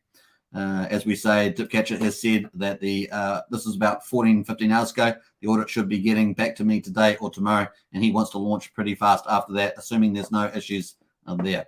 [SPEAKER 1] As we say, Dipcatcher has said that this is about 15 hours ago. The audit should be getting back to me today or tomorrow, and he wants to launch pretty fast after that, assuming there's no issues there.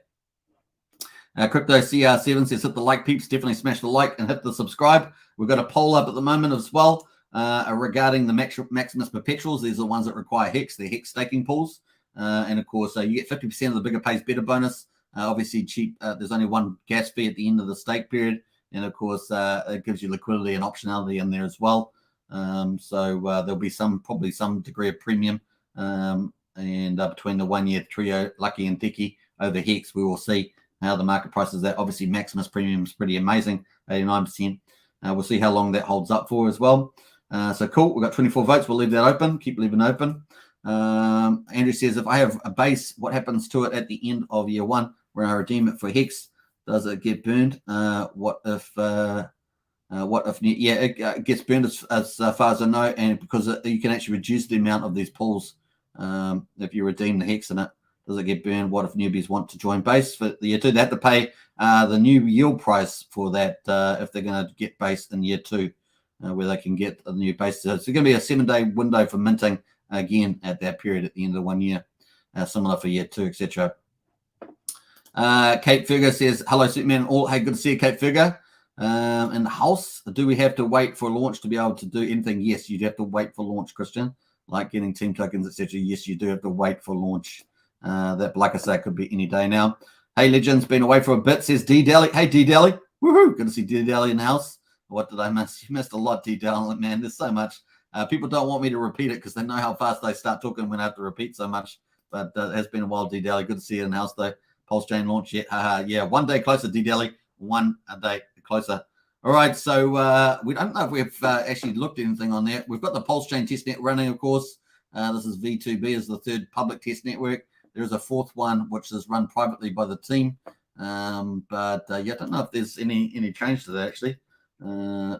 [SPEAKER 1] Crypto CR7 says, hit the like, peeps. Definitely smash the like and hit the subscribe. We've got a poll up at the moment as well regarding the Maximus Perpetuals. These are the ones that require Hex. They're Hex staking pools. And of course, you get 50% of the bigger pays better bonus. Obviously, cheap. There's only one gas fee at the end of the stake period. And of course, it gives you liquidity and optionality in there as well. So there'll be probably some degree of premium. And between the 1 year trio, Lucky and Dicky over Hex, we will see how the market price is at. Obviously, Maximus premium is pretty amazing, 89%. We'll see how long that holds up for as well. So cool. We've got 24 votes. We'll leave that open. Keep leaving open. Andrew says, if I have a base, what happens to it at the end of year 1 when I redeem it for Hex? Does it get burned? What if it gets burned as far as I know, and because you can actually reduce the amount of these pools if you redeem the Hex in it. Does it get burned? What if newbies want to join base for the year 2? They have to pay the new yield price for that if they're going to get base in year 2, where they can get a new base. So it's going to be a 7-day window for minting again at that period at the end of 1 year, similar for year 2, etc. Kate Fergo says, hello, Superman. Hey, good to see you, Kate Fergo. In the house, do we have to wait for launch to be able to do anything? Yes, you'd have to wait for launch, Christian. Like getting team tokens, etc. Yes, you do have to wait for launch. That, like I say, could be any day now. Hey, Legends, been away for a bit, says D-Dally. Hey, D-Dally. Woohoo. Good to see D-Dally in the house. What did I miss? You missed a lot, D-Dally, man. There's so much. People don't want me to repeat it because they know how fast they start talking when I have to repeat so much. But it has been a while, D-Dally. Good to see you in the house, though. Pulsechain launch yet? Yeah, 1 day closer, D-Dally. 1 day closer. All right, so we don't know if we've actually looked at anything on there. We've got the Pulsechain testnet running, of course. This is V2B, is the 3rd public test network. There's a 4th one, which is run privately by the team. But yeah, I don't know if there's any change to that, actually.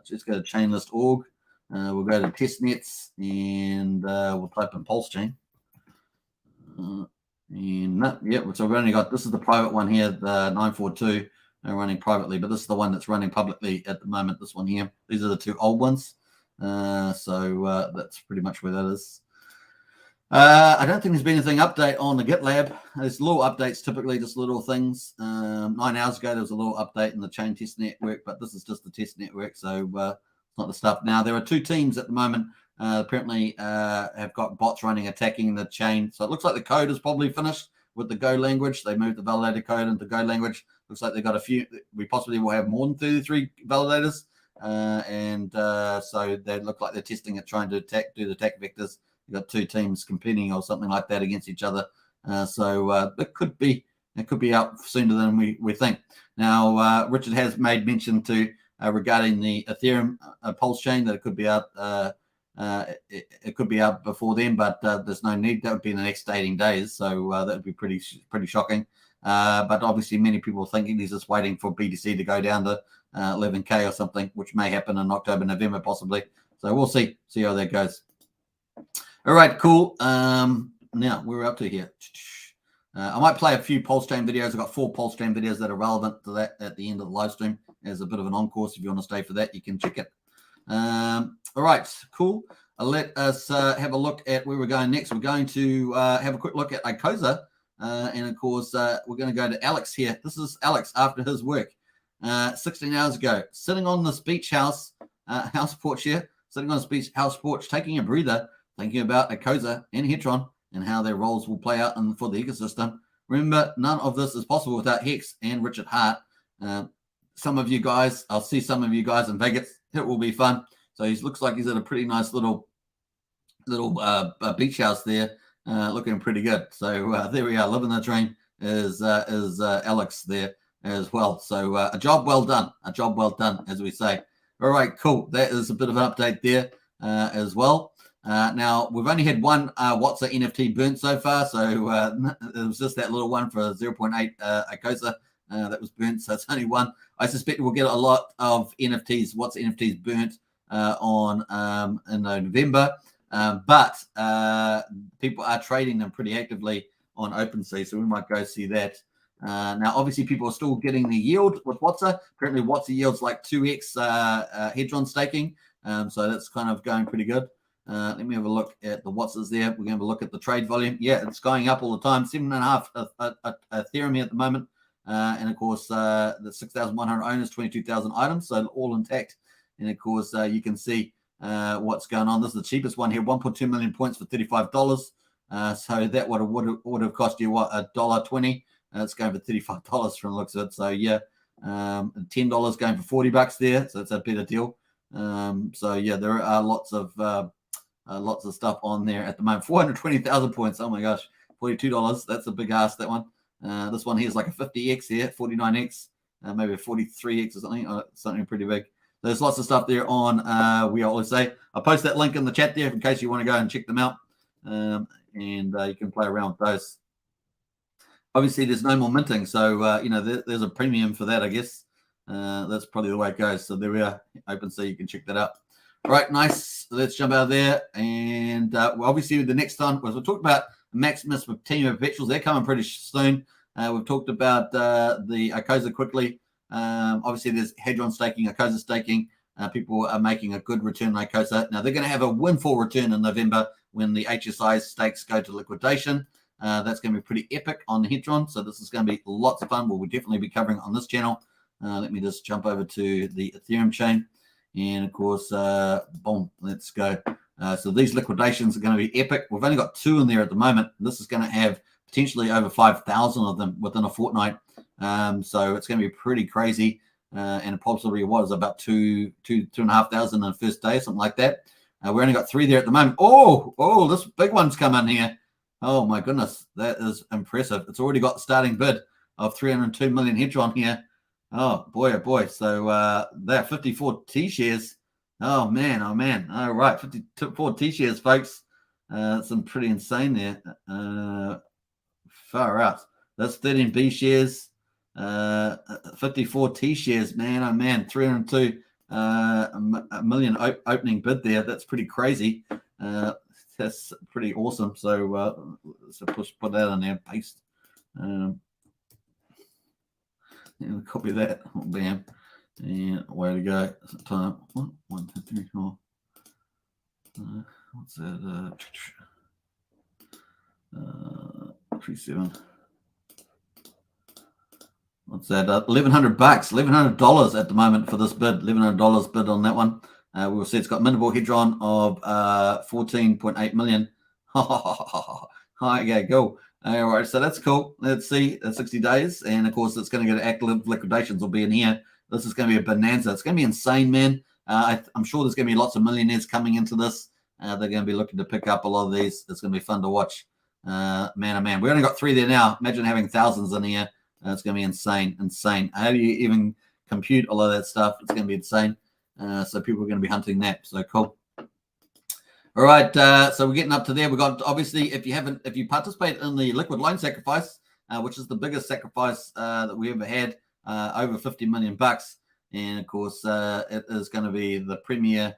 [SPEAKER 1] Just go to chainlist.org. We'll go to testnets, and we'll type in Pulsechain. And no, yeah, so we've only got, this is the private one here, the 942. Running privately, but this is the one that's running publicly at the moment, this one here. These are the 2 old ones. So that's pretty much where that is. I don't think there's been anything update on the GitLab. There's little updates, typically just little things. 9 hours ago, there was a little update in the chain test network, but this is just the test network, so it's not the stuff. Now, there are 2 teams at the moment, apparently have got bots running, attacking the chain. So it looks like the code is probably finished with the Go language. They moved the validator code into Go language. Looks like they've got a few. We possibly will have more than 33 validators. So they look like they're testing it, trying to do the attack vectors. You've got 2 teams competing or something like that against each other. It could be out sooner than we think. Now, Richard has made mention to regarding the Ethereum Pulsechain that it could be out. It could be out before then, but there's no need. That would be in the next 18 days, so that would be pretty shocking. But obviously, many people are thinking he's just waiting for BTC to go down to 11K or something, which may happen in October, November, possibly. So we'll see how that goes. All right, cool. Now we're up to here. I might play a few Pulsechain videos. I've got 4 Pulsechain videos that are relevant to that at the end of the live stream as a bit of an encore. If you want to stay for that, you can check it. All right, cool. Let us have a look at where we're going next. We're going to have a quick look at ICOSA. And of course, we're going to go to Alex here. This is Alex after his work 16 hours ago, sitting on this beach house porch here, sitting on this beach house porch, taking a breather, thinking about ICOSA and Hedron and how their roles will play out for the ecosystem. Remember, none of this is possible without Hex and Richard Hart. Some of you guys, I'll see some of you guys in Vegas. It will be fun. So he looks like he's at a pretty nice little beach house there, looking pretty good. So there we are, living the dream. Is Alex there as well? So a job well done, as we say. All right, cool. That is a bit of an update there as well. Now, we've only had one WhatsApp NFT burnt so far, so it was just that little one for 0.8 ICOSA that was burnt, so it's only one. I suspect we'll get a lot of NFTs, WhatsApp NFTs burnt in November, but people are trading them pretty actively on OpenSea, so we might go see that. Now, obviously, people are still getting the yield with WhatsApp. Apparently, WhatsApp yields like 2x Hedron staking, so that's kind of going pretty good. Let me have a look at the Watts there. We're going to have a look at the trade volume. Yeah, it's going up all the time. 7.5 Ethereum here at the moment. And of course, the 6,100 owners, 22,000 items. So all intact. And of course, you can see what's going on. This is the cheapest one here, 1.2 million points for $35. So that would have cost you what, $1.20. It's going for $35 from the looks of it. So yeah, $10 going for $40 there. So it's a better deal. So yeah, there are lots of stuff on there at the moment. 420,000 points. Oh my gosh, $42. That's a big ass, that one. This one here is like a 50x here, 49x, maybe a 43x or something pretty big. There's lots of stuff there on We Always Say. I'll post that link in the chat there in case you want to go and check them out. And you can play around with those. Obviously, there's no more minting, so there's a premium for that, I guess. That's probably the way it goes. So there we are, OpenSea. You can check that out. All right, nice. Let's jump out of there. And obviously, the next time was we'll talk about Maximus with Team Perpetuals. They're coming pretty soon. We've talked about the ICOSA quickly. Obviously, there's Hedron staking, ICOSA staking. People are making a good return on ICOSA. Now, they're going to have a windfall return in November when the HSI stakes go to liquidation. That's going to be pretty epic on the Hedron. So this is going to be lots of fun. We'll definitely be covering on this channel. Let me just jump over to the Ethereum chain. And of course, boom, let's go. So these liquidations are going to be epic. We've only got 2 in there at the moment. This is going to have potentially over 5,000 of them within a fortnight. So it's going to be pretty crazy. And possibly was about 2,500 in the first day, something like that. We only got 3 there at the moment. Oh, this big one's come in here. Oh my goodness, that is impressive. It's already got the starting bid of 302 million Hedron here. Oh boy. So they're 54 T shares. Oh man. All right, 54 T shares, folks. Some pretty insane there. Far out. That's 13 B shares. 54 T shares, man. Oh man, 302 a million opening bid there. That's pretty crazy. That's pretty awesome. So put that in there, paste. Copy that. Bam. And way to go. Time. 1, 2, 3, 4. What's that? 37. What's that? $1,100, $1,100 at the moment for this bid. $1,100 bid on that one. We will see it's got minimal hedron of 14.8 million. Okay, cool. All right, so that's cool. Let's see, 60 days, and of course, it's going to get active liquidations will be in here. This is going to be a bonanza. It's going to be insane, man. I'm sure there's going to be lots of millionaires coming into this. They're going to be looking to pick up a lot of these. It's going to be fun to watch. Man, oh man, we only got 3 there now. Imagine having thousands in here. It's going to be insane. How do you even compute all of that stuff? It's going to be insane. So people are going to be hunting that. So cool. All right. So we're getting up to there. We got, obviously, if you participate in the liquid loan sacrifice, which is the biggest sacrifice that we ever had, over 50 million bucks. And of course, it is going to be the premier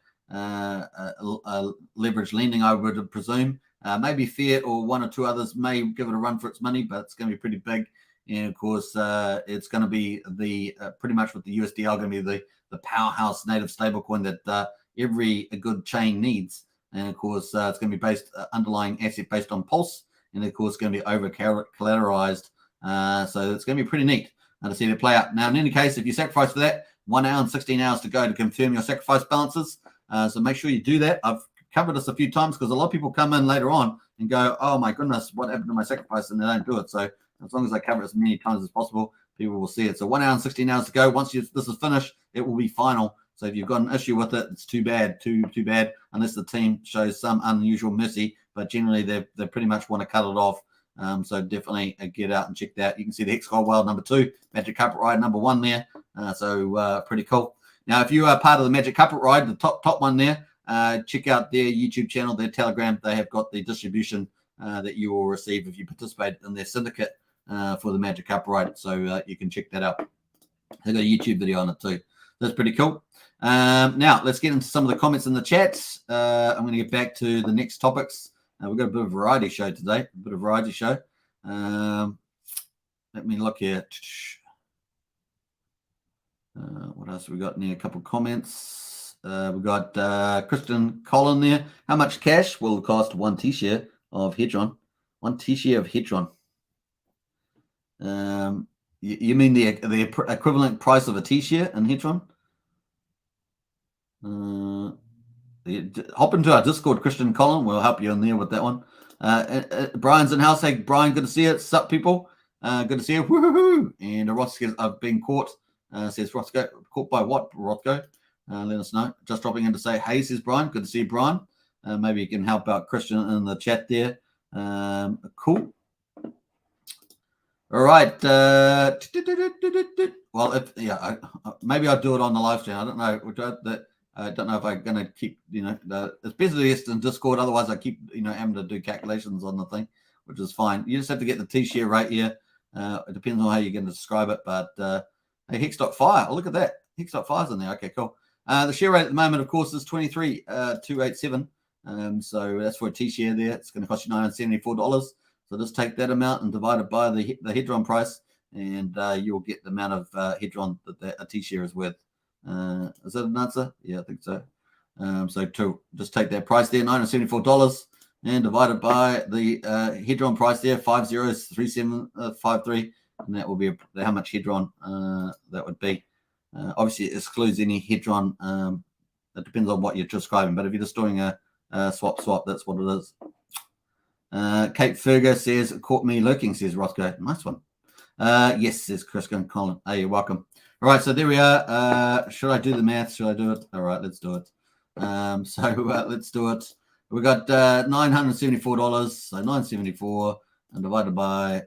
[SPEAKER 1] leverage lending, I would presume. Maybe Fiat or one or two others may give it a run for its money, but it's going to be pretty big. And of course, it's going to be the pretty much with the USD ALGO going to be the powerhouse native stablecoin that every good chain needs. And of course, it's going to be based underlying asset based on Pulse, and of course, going to be over collateralized. So it's going to be pretty neat to see it play out. Now, in any case, if you sacrifice for that, 1 hour and 16 hours to go to confirm your sacrifice balances. So make sure you do that. I've covered this a few times because a lot of people come in later on and go, "Oh my goodness, what happened to my sacrifice?" and they don't do it. So as long as I cover it as many times as possible, people will see it. So 1 hour and 16 hours to go. Once this is finished, it will be final. So if you've got an issue with it, it's too bad, too bad, unless the team shows some unusual mercy. But generally, they pretty much want to cut it off. So definitely get out and check that. You can see the Hex Gold Wild number 2, Magic Carpet Ride number 1 there. So pretty cool. Now, if you are part of the Magic Carpet Ride, the top one there, check out their YouTube channel, their Telegram. They have got the distribution that you will receive if you participate in their syndicate for the Magic Carpet Ride. So you can check that out. They've got a YouTube video on it too. That's pretty cool. Now, let's get into some of the comments in the chat. I'm going to get back to the next topics. We've got a bit of a variety show today. Let me look here. What else have we got in here? A couple of comments. We've got Christian Colin there. How much cash will it cost 1 T-share of Hedron? 1 T-share of Hedron. You mean the equivalent price of a T-share in Hedron? Hop into our Discord, Christian Colin. We'll help you in there with that one. Brian's in house. Hey, Brian, good to see you. Sup, people? Good to see you. Woohoo! And Rothko says, I've been caught. Says Rothko. Caught by what, Rothko? Let us know. Just dropping in to say, hey, says Brian. Good to see you, Brian. Maybe you can help out Christian in the chat there. Cool. All right. Well, maybe I'll do it on the live stream. I don't know. I don't know if I'm going to keep, it's busiest in Discord. Otherwise, I keep, having to do calculations on the thing, which is fine. You just have to get the T-share rate here. It depends on how you're going to describe it. But hey, Hex.fire. Oh, look at that. Hex.fire's in there. Okay, cool. The share rate at the moment, of course, is 23,287. So that's for a T-share there. It's going to cost you $974. So just take that amount and divide it by the Hedron price, and you'll get the amount of Hedron that a T-share is worth. Is that an answer? Yeah, I think so. So just take that price there, $974, and divide it by the Hedron price there, 503753, and that will be how much Hedron that would be. Obviously, it excludes any Hedron. It depends on what you're describing, but if you're just doing a swap, that's what it is. Kate Fergo says, caught me lurking, says Roscoe. Nice one. Yes, says Chris and Colin. Hey, you're welcome. All right, so there we are. Should I do the math? Should I do it? All right, let's do it. Let's do it. We got $974, so 974 and divided by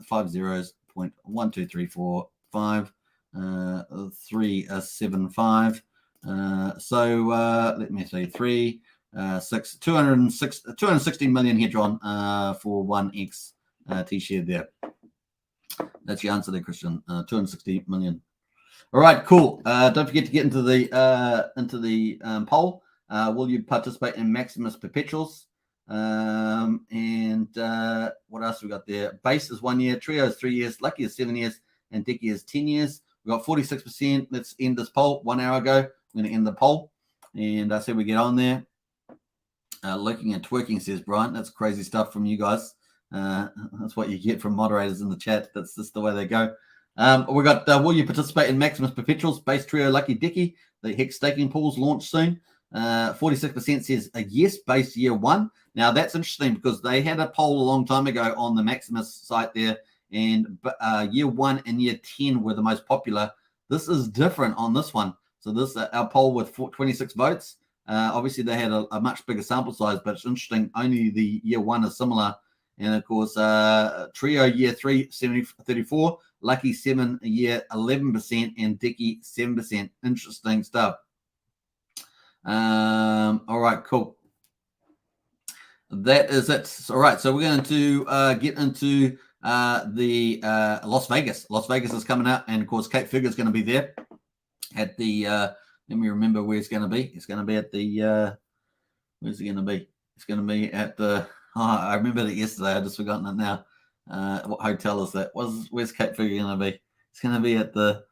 [SPEAKER 1] 50.12345 375. Let me say 260 million Hedron for 1x T-share there. That's your answer there, Christian. 260 million. All right, cool. Don't forget to get into the poll. Will you participate in Maximus Perpetuals? And what else we got there? Base is 1 year, Trio is 3 years, Lucky is 7 years, and Dicky is 10 years. We got 46%. Let's end this poll. 1 hour ago, I'm going to end the poll, and I said we get on there. Looking at twerking, says Brian. That's crazy stuff from you guys. That's what you get from moderators in the chat. That's just the way they go. We got will you participate in Maximus Perpetuals base trio Lucky Dicky? The Hex staking pools launch soon. 46% says a yes, base year 1. Now that's interesting because they had a poll a long time ago on the Maximus site there, and year 1 and year 10 were the most popular. This is different on this one. So this our poll with 26 votes. Obviously, they had a much bigger sample size, but it's interesting. Only the year 1 is similar. And, of course, Trio year 3, 34. Lucky 7 year 11%. And Dicky 7%. Interesting stuff. All right, cool. That is it. All right, so we're going to get into the Las Vegas. Las Vegas is coming out. And, of course, Kate Figure is going to be there at the let me remember where it's going to be. It's going to be at the where's it going to be? It's going to be at the I remember that yesterday. I've just forgotten it now. What hotel is that? Where's Kate Figure going to be? It's going to be at the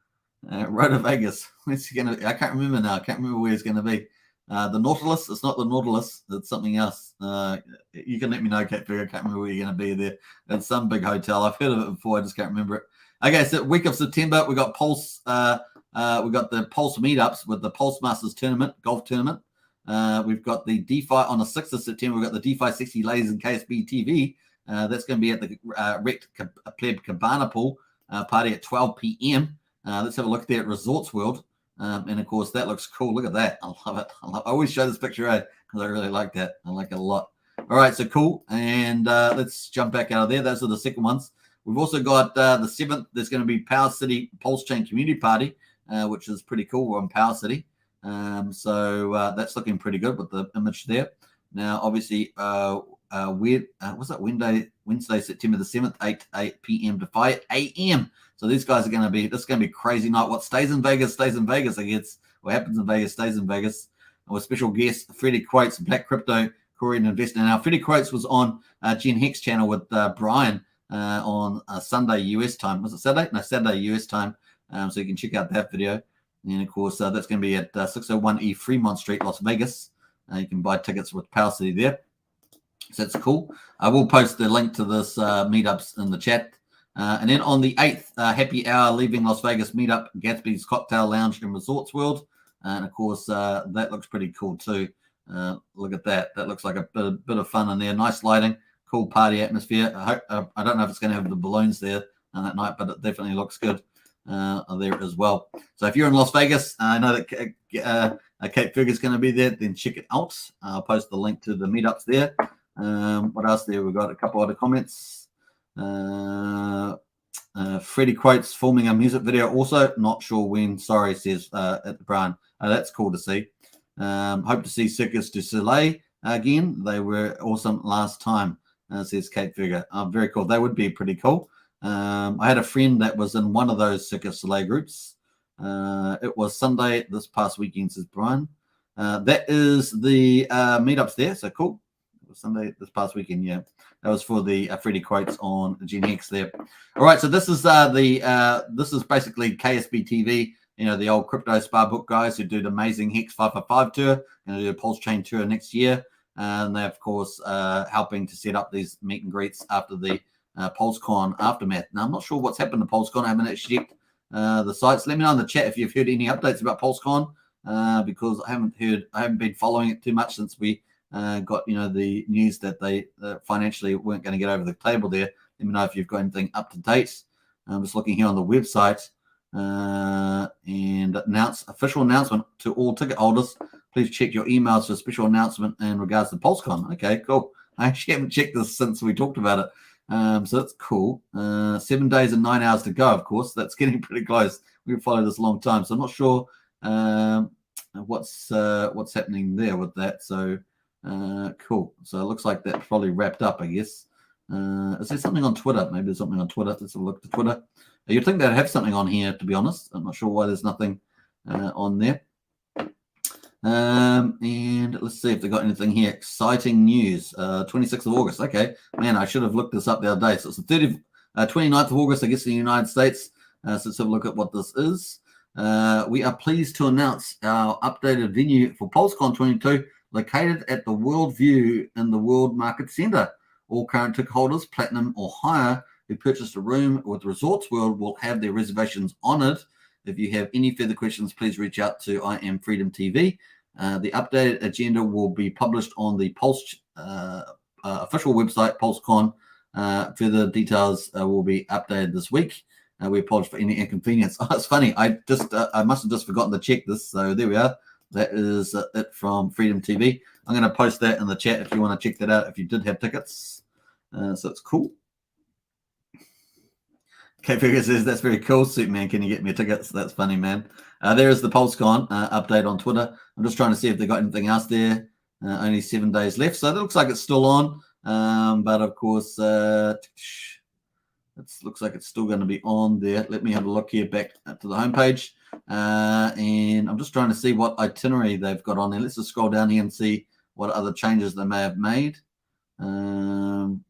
[SPEAKER 1] Road of Vegas. Where's it going to be? I can't remember now. I can't remember where it's going to be. The Nautilus. It's not the Nautilus. It's something else. You can let me know, Kate Figure. I can't remember where you're going to be there. It's some big hotel. I've heard of it before. I just can't remember it. Okay, so week of September, we got Pulse. We got the Pulse meetups with the Pulse Masters tournament, golf tournament. We've got the DeFi on the 6th of September. We've got the DeFi 60 Ladies and KSB TV. That's going to be at the Rect Pleb Cabana Pool party at 12 p.m. Let's have a look there at Resorts World. And, of course, that looks cool. Look at that. I love it. I always show this picture out because I really like that. I like it a lot. All right, so cool. And let's jump back out of there. Those are the second ones. We've also got the 7th. There's going to be Power City Pulsechain Community Party, which is pretty cool. We're on Power City. So that's looking pretty good with the image there. Now, obviously, what's that? Wednesday, September the 7th, 8 p.m. to 5 a.m. So these guys are going to be, this is going to be a crazy night. What stays in Vegas, stays in Vegas, I guess. What happens in Vegas, stays in Vegas. Our special guest, Freddie Quotes, Black Crypto, Korean Investor. Now, Freddie Quotes was on Gen Hex channel with Brian on Sunday US time. Was it Saturday? No, Saturday US time. So you can check out that video. And, of course, that's going to be at 601E Fremont Street, Las Vegas. You can buy tickets with Power City there. So that's cool. I will post the link to this meetups in the chat. And then on the 8th, Happy Hour Leaving Las Vegas meetup, Gatsby's Cocktail Lounge in Resorts World. And, of course, that looks pretty cool too. Look at that. That looks like a bit of fun in there. Nice lighting, cool party atmosphere. I don't know if it's going to have the balloons there on that night, but it definitely looks good there as well. So if you're in Las Vegas, I know that Kate Figure's going to be there, then check it out. I'll post the link to the meetups there. What else there? We've got a couple other comments. Freddie Quotes filming a music video also. Not sure when. Sorry, says at the Brian. That's cool to see. Hope to see Circus du Soleil again. They were awesome last time, says Kate Figure. Very cool. They would be pretty cool. I had a friend that was in one of those Circus du Soleil groups. It was Sunday this past weekend, says Brian. That is the meetups there. So cool. It was Sunday this past weekend, yeah. That was for the Freddie Quotes on Gen X there. All right, so this is this is basically KSB TV. You know, the old crypto spa book guys who do the amazing Hex 555 tour and do a Pulsechain tour next year. And they're, of course, helping to set up these meet and greets after the PulseCon aftermath. Now, I'm not sure what's happened to PulseCon. I haven't actually checked the sites. Let me know in the chat if you've heard any updates about PulseCon, because I haven't been following it too much since we got, you know, the news that they financially weren't going to get over the table there. Let me know if you've got anything up to date. I'm just looking here on the website. And official announcement to all ticket holders. Please check your emails for a special announcement in regards to PulseCon. Okay, cool. I actually haven't checked this since we talked about it. So that's cool. 7 days and 9 hours to go, of course. That's getting pretty close. We've followed this a long time. So I'm not sure what's happening there with that. So cool. So it looks like that's probably wrapped up, I guess. Is there something on Twitter? Maybe there's something on Twitter. Let's have a look at Twitter. You'd think they'd have something on here, to be honest. I'm not sure why there's nothing on there. And let's see if they got anything here. Exciting news. 26th of August. Okay. Man, I should have looked this up the other day. So it's the 29th of August, I guess, in the United States. So let's have a look at what this is. We are pleased to announce our updated venue for PulseCon 22, located at the World View in the World Market Centre. All current ticket holders, platinum or higher, who purchased a room with Resorts World will have their reservations honoured. If you have any further questions, please reach out to I Am Freedom TV. The updated agenda will be published on the Pulse official website, PulseCon. Further details will be updated this week. We apologize for any inconvenience. Oh, it's funny. I must have just forgotten to check this. So there we are. That is it from Freedom TV. I'm going to post that in the chat if you want to check that out. If you did have tickets, so it's cool. Okay, Figure says that's very cool. Superman, can you get me tickets? That's funny, man. There is the PulseCon update on Twitter. I'm just trying to see if they got anything else there. Only 7 days left, so it looks like it's still on. But of course, it looks like it's still going to be on there. Let me have a look here back to the homepage. And I'm just trying to see what itinerary they've got on there. Let's just scroll down here and see what other changes they may have made. Let's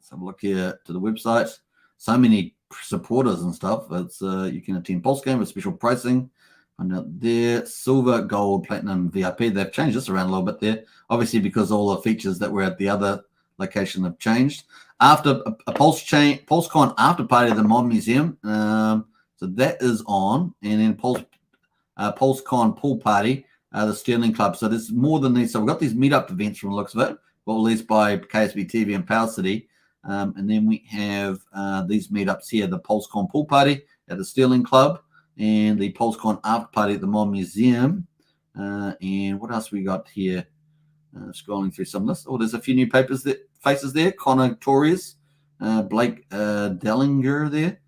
[SPEAKER 1] have a look here to the website. So many supporters and stuff. It's you can attend Pulse Game with special pricing. Find out there, silver, gold, platinum, VIP. They've changed this around a little bit there, obviously because all the features that were at the other location have changed. After a PulseCon after party at the Mod Museum, so that is on, and then PulseCon pool party, the Sterling Club. So there's more than these. So we've got these meetup events from the looks of it, well, released by KSB TV and Power City. And then we have these meetups here, the PulseCon pool party at the Sterling Club and the PulseCon after party at the Mod Museum. And what else we got here? Scrolling through some lists. Oh, there's a few new faces there. Connor Torres, Blake Dellinger there.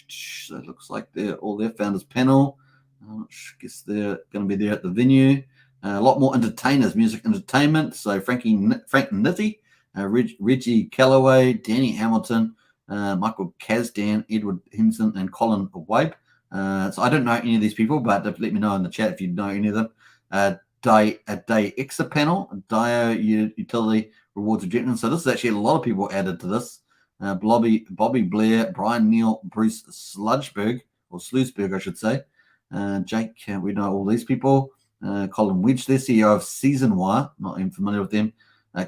[SPEAKER 1] So it looks like they're all their founders panel. I guess they're going to be there at the venue. A lot more entertainers, music entertainment. So Frank Nitti, Reggie Calloway, Danny Hamilton, Michael Kazdan, Edward Henson, and Colin Wabe. So I don't know any of these people, but let me know in the chat if you know any of them. A Day Exa panel, Dio Utility Rewards Objective. So this is actually a lot of people added to this. Bobby Blair, Brian Neal, Bruce Sludgeberg, or Sluisberg, I should say. Jake, we know all these people. Colin Wedge, the CEO of Season Wire, not even familiar with them.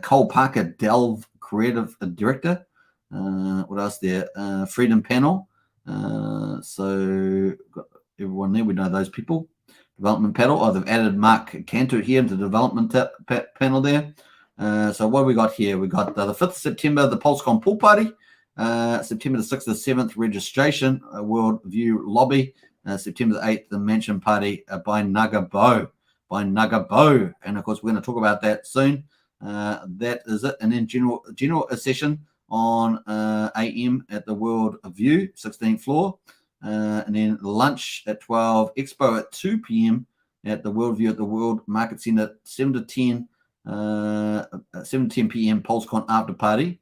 [SPEAKER 1] Cole Parker, Delve Creative Director. What else there? Freedom Panel. So got everyone there. We know those people. Development panel. Oh, they've added Mark Cantor here into the development panel there. So what have we got here? We got the 5th of September, the PulseCon pool party. September the 6th to 7th, registration, World View lobby. September the 8th, the mansion party by Nagabo. And of course, we're going to talk about that soon. That is it. And then general session on AM at the World View, 16th floor. And then lunch at 12, expo at 2 p.m. at the World View at the World Market Centre, 7 to 10 p.m. PulseCon after party.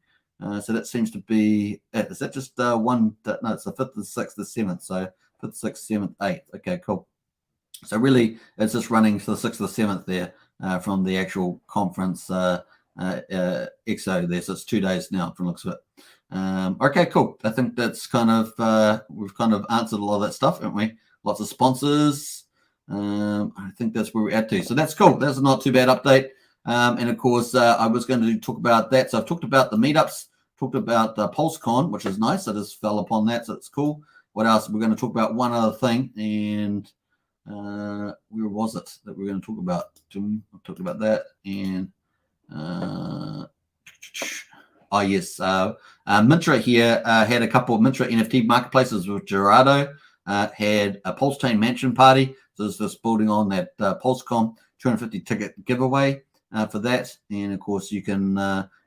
[SPEAKER 1] So that seems to be it. Is that just one? No, it's the 5th, the 6th, the 7th. So 5th, 6th, 7th, 8th. Okay, cool. So really, it's just running to the 6th or 7th there from the actual conference EXO there. So it's 2 days now from the looks of it. Okay, cool. I think that's kind of, we've kind of answered a lot of that stuff, haven't we? Lots of sponsors. I think that's where we're at to. So that's cool. That's a not too bad update. And of course, I was going to talk about that. So I've talked about the meetups, talked about the PulseCon, which is nice. I just fell upon that. So it's cool. What else? We're going to talk about one other thing. And where was it that we're going to talk about? I talked about that. And oh, yes. Mintra here had a couple of Mintra NFT marketplaces with Gerardo. Had a Pulsechain Mansion party. So this is building on that PulseCon 250 ticket giveaway for that. And of course, you can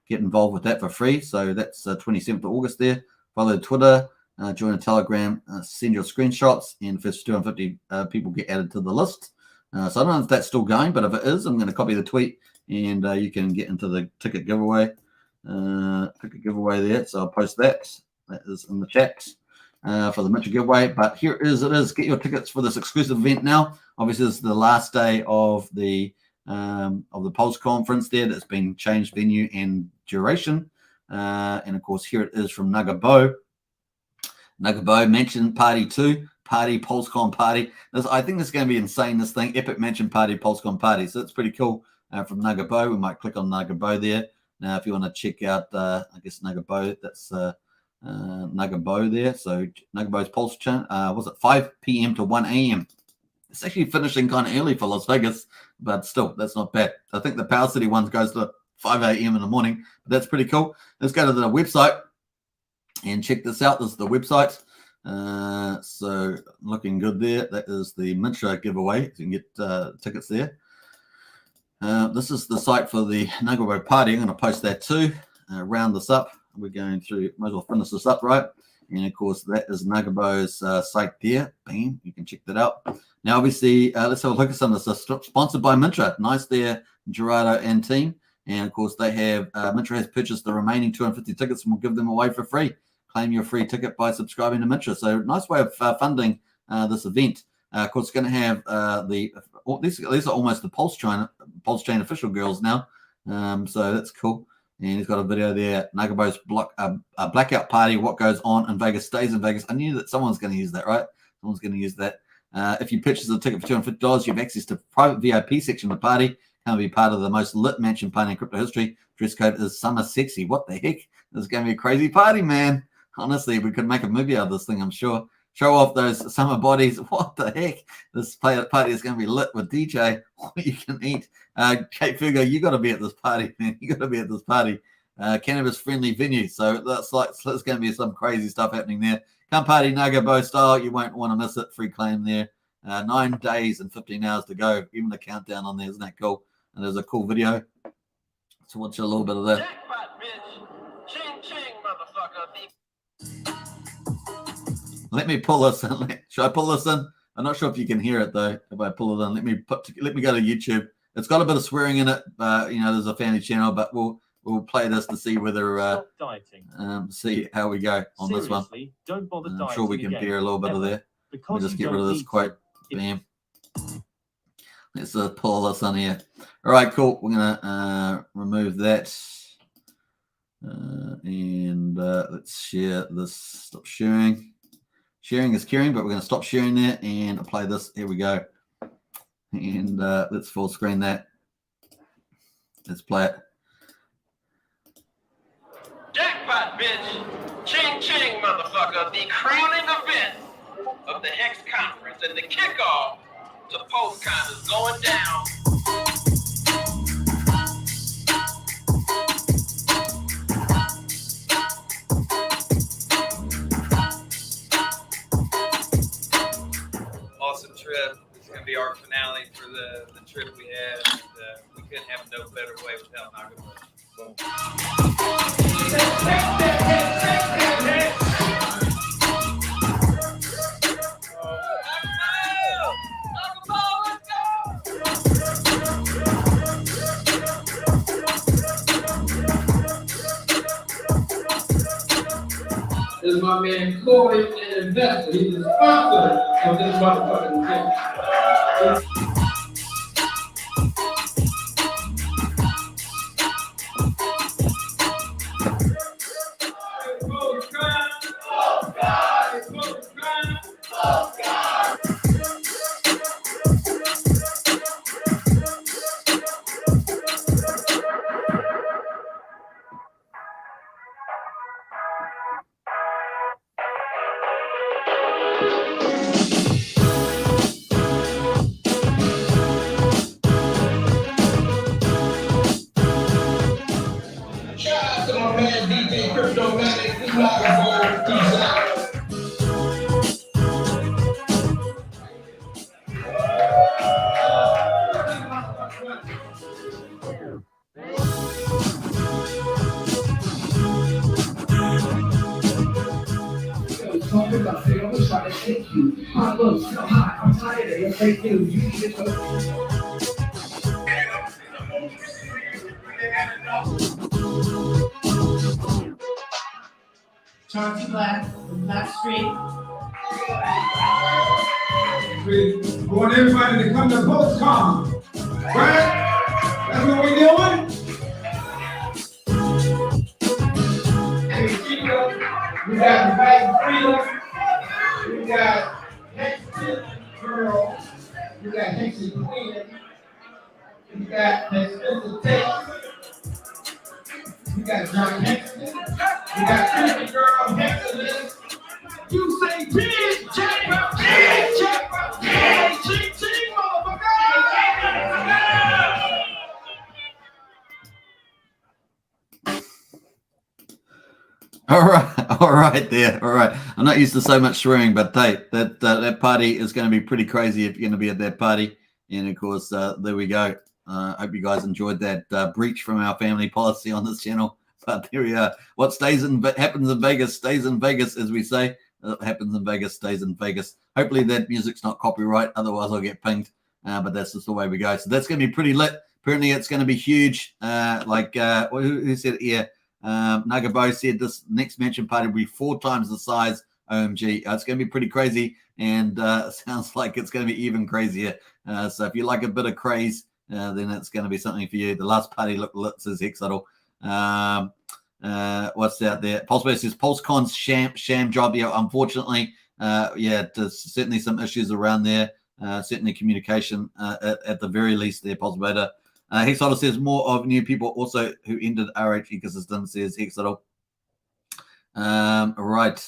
[SPEAKER 1] get involved with that for free. So that's 27th of August there. Follow Twitter, join a Telegram, send your screenshots, and first 250 people get added to the list. So I don't know if that's still going, but if it is, I'm going to copy the tweet and you can get into the ticket giveaway. There. So I'll post that. That is in the chat for the Mitchell giveaway. But here it is. Get your tickets for this exclusive event now. Obviously, this is the last day of the Pulse conference there. That's been changed venue and duration. And of course, here it is from Nagabo. Nagabo mentioned Party 2, party, Pulsechain party. I think this is going to be insane, this thing. Epic Mansion party, Pulsechain party. So it's pretty cool from Nugabo. We might click on Nugabo there. Now, if you want to check out, I guess, Nugabo, that's Nugabo there. So Nugabo's Pulsechain, was it 5 p.m. to 1 a.m.? It's actually finishing kind of early for Las Vegas, but still, that's not bad. I think the Power City one goes to 5 a.m. in the morning, but that's pretty cool. Let's go to the website and check this out. This is the website. So looking good there. That is the Mintra giveaway. You can get tickets there. This is the site for the Nugabo party. I'm going to post that too. Round this up. We're going through, might as well finish this up, right? And of course, that is Nugabo's site there. Bam, you can check that out. Now, obviously, let's have a look at some of this. Sponsored by Mintra. Nice there, Gerardo and team. And of course, they have Mintra has purchased the remaining 250 tickets and will give them away for free. Claim your free ticket by subscribing to Mintra. So, nice way of funding this event. Of course, it's going to have these are almost the Pulsechain official girls now. So that's cool. And he's got a video there. Nugabo's blackout party. What goes on in Vegas stays in Vegas. I knew that someone's going to use that, right? Someone's going to use that. If you purchase a ticket for $250, you have access to private VIP section of the party. Can't be part of the most lit mansion party in crypto history. Dress code is summer sexy. What the heck? This is going to be a crazy party, man. Honestly, we could make a movie out of this thing, I'm sure. Show off those summer bodies. What the heck? This party is going to be lit with DJ. What you can eat. Kate Fugo, you got to be at this party, man. You got to be at this party. Cannabis-friendly venue. So that's there's going to be some crazy stuff happening there. Come party Nugabo style. You won't want to miss it. Free claim there. 9 days and 15 hours to go. Even the countdown on there. Isn't that cool? And there's a cool video. So watch a little bit of that.
[SPEAKER 2] Jackpot, bitch. Ching, ching, motherfucker.
[SPEAKER 1] Let me pull this in. Should I pull this in? I'm not sure if you can hear it though. If I pull it in, let me go to YouTube. It's got a bit of swearing in it. There's a family channel, but we'll play this to see whether see how we go on this one.
[SPEAKER 2] Don't bother
[SPEAKER 1] I'm sure we can hear a little bit of there. We'll just get rid of this quote. Bam. Let's pull this on here. All right, cool. We're gonna remove that. And let's share this. Stop sharing. Sharing is caring, but we're going to stop sharing there and apply this. Here we go. And let's full screen that. Let's play it.
[SPEAKER 2] Jackpot, bitch. Ching, ching, motherfucker. The crowning event of the Hex Conference and the kickoff to Pulsechain is going down.
[SPEAKER 3] Awesome trip. It's going to be our finale for the trip we had. And, we couldn't have no better way without Nugabo.
[SPEAKER 4] This is my man Corey, an investor. He's the sponsor of this motherfucking event.
[SPEAKER 5] Chauncey Black, Black Street.
[SPEAKER 4] We want everybody to come to Pulsechain, right? That's what we're doing. We got Mike Freedom. We got Girl. You got Hex Queen. You got Expensive Tape. You got John Hexton. You got Christy Girl Hexton. You say big check, big cheek, motherfucker.
[SPEAKER 1] All right there. All right. I'm not used to so much swearing, but hey, that party is going to be pretty crazy if you're going to be at that party. And of course, there we go. Hope you guys enjoyed that breach from our family policy on this channel. But there we are. What happens in Vegas stays in Vegas, as we say. Happens in Vegas stays in Vegas. Hopefully that music's not copyright. Otherwise, I'll get pinged. But that's just the way we go. So that's going to be pretty lit. Apparently, it's going to be huge. Who said it here? Nagabo said this next mention party will be 4 times the size. OMG, it's going to be pretty crazy, and sounds like it's going to be even crazier. So if you like a bit of craze, then it's going to be something for you. The last party looked lit, says Hex Huddle. What's out there? Pulsechain says PulseCon's sham job. Yeah, unfortunately, there's certainly some issues around there. Certainly communication at the very least there, Pulsechain. Hex Huddle says more of new people also who ended RH ecosystem, says Hex Huddle. All right.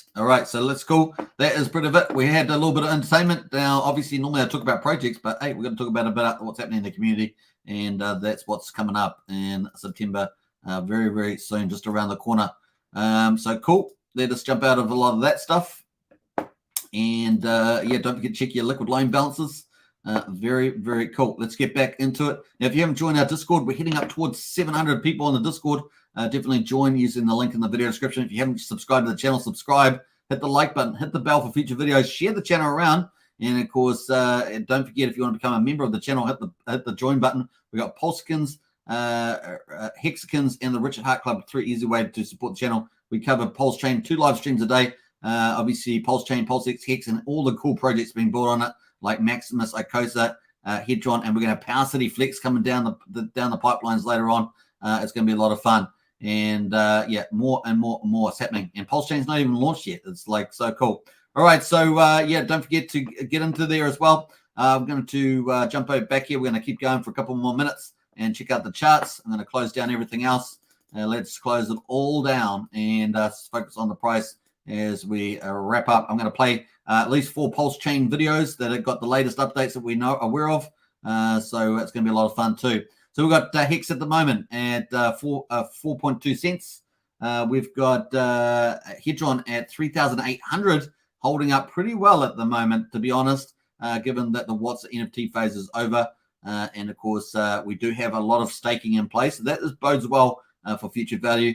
[SPEAKER 1] So let's go. That is pretty of it. We had a little bit of entertainment. Now, obviously, normally I talk about projects, but hey, we're going to talk about a bit of what's happening in the community, and that's what's coming up in September, very, very soon, just around the corner. So cool. Let us jump out of a lot of that stuff, and don't forget to check your liquid loan balances. Very, very cool. Let's get back into it. Now, if you haven't joined our Discord, we're heading up towards 700 people on the Discord. Definitely join using the link in the video description. If you haven't subscribed to the channel, subscribe, hit the like button, hit the bell for future videos, share the channel around. And of course, don't forget, if you want to become a member of the channel, hit the join button. We got Pulsekins, Hexikins, and the Richard Hart Club. 3 easy ways to support the channel. We cover Pulsechain, 2 live streams a day. Obviously, Pulsechain, Pulsex, Hex, and all the cool projects being built on it, like Maximus, Icosa, Hedron, and we're going to have Power City Flex coming down the pipelines later on. It's going to be a lot of fun, and more and more is happening. And Pulsechain's not even launched yet. It's like so cool. All right, so don't forget to get into there as well. I'm going to jump over back here. We're going to keep going for a couple more minutes and check out the charts. I'm going to close down everything else. Let's close it all down and focus on the price as we wrap up. I'm going to play at least 4 Pulsechain videos that have got the latest updates that we know aware of. So it's going to be a lot of fun too. So we've got Hex at the moment at 4.2 cents. We've got Hedron at 3,800, holding up pretty well at the moment, to be honest, given that the Watts NFT phase is over. And of course, we do have a lot of staking in place. So that bodes well for future value.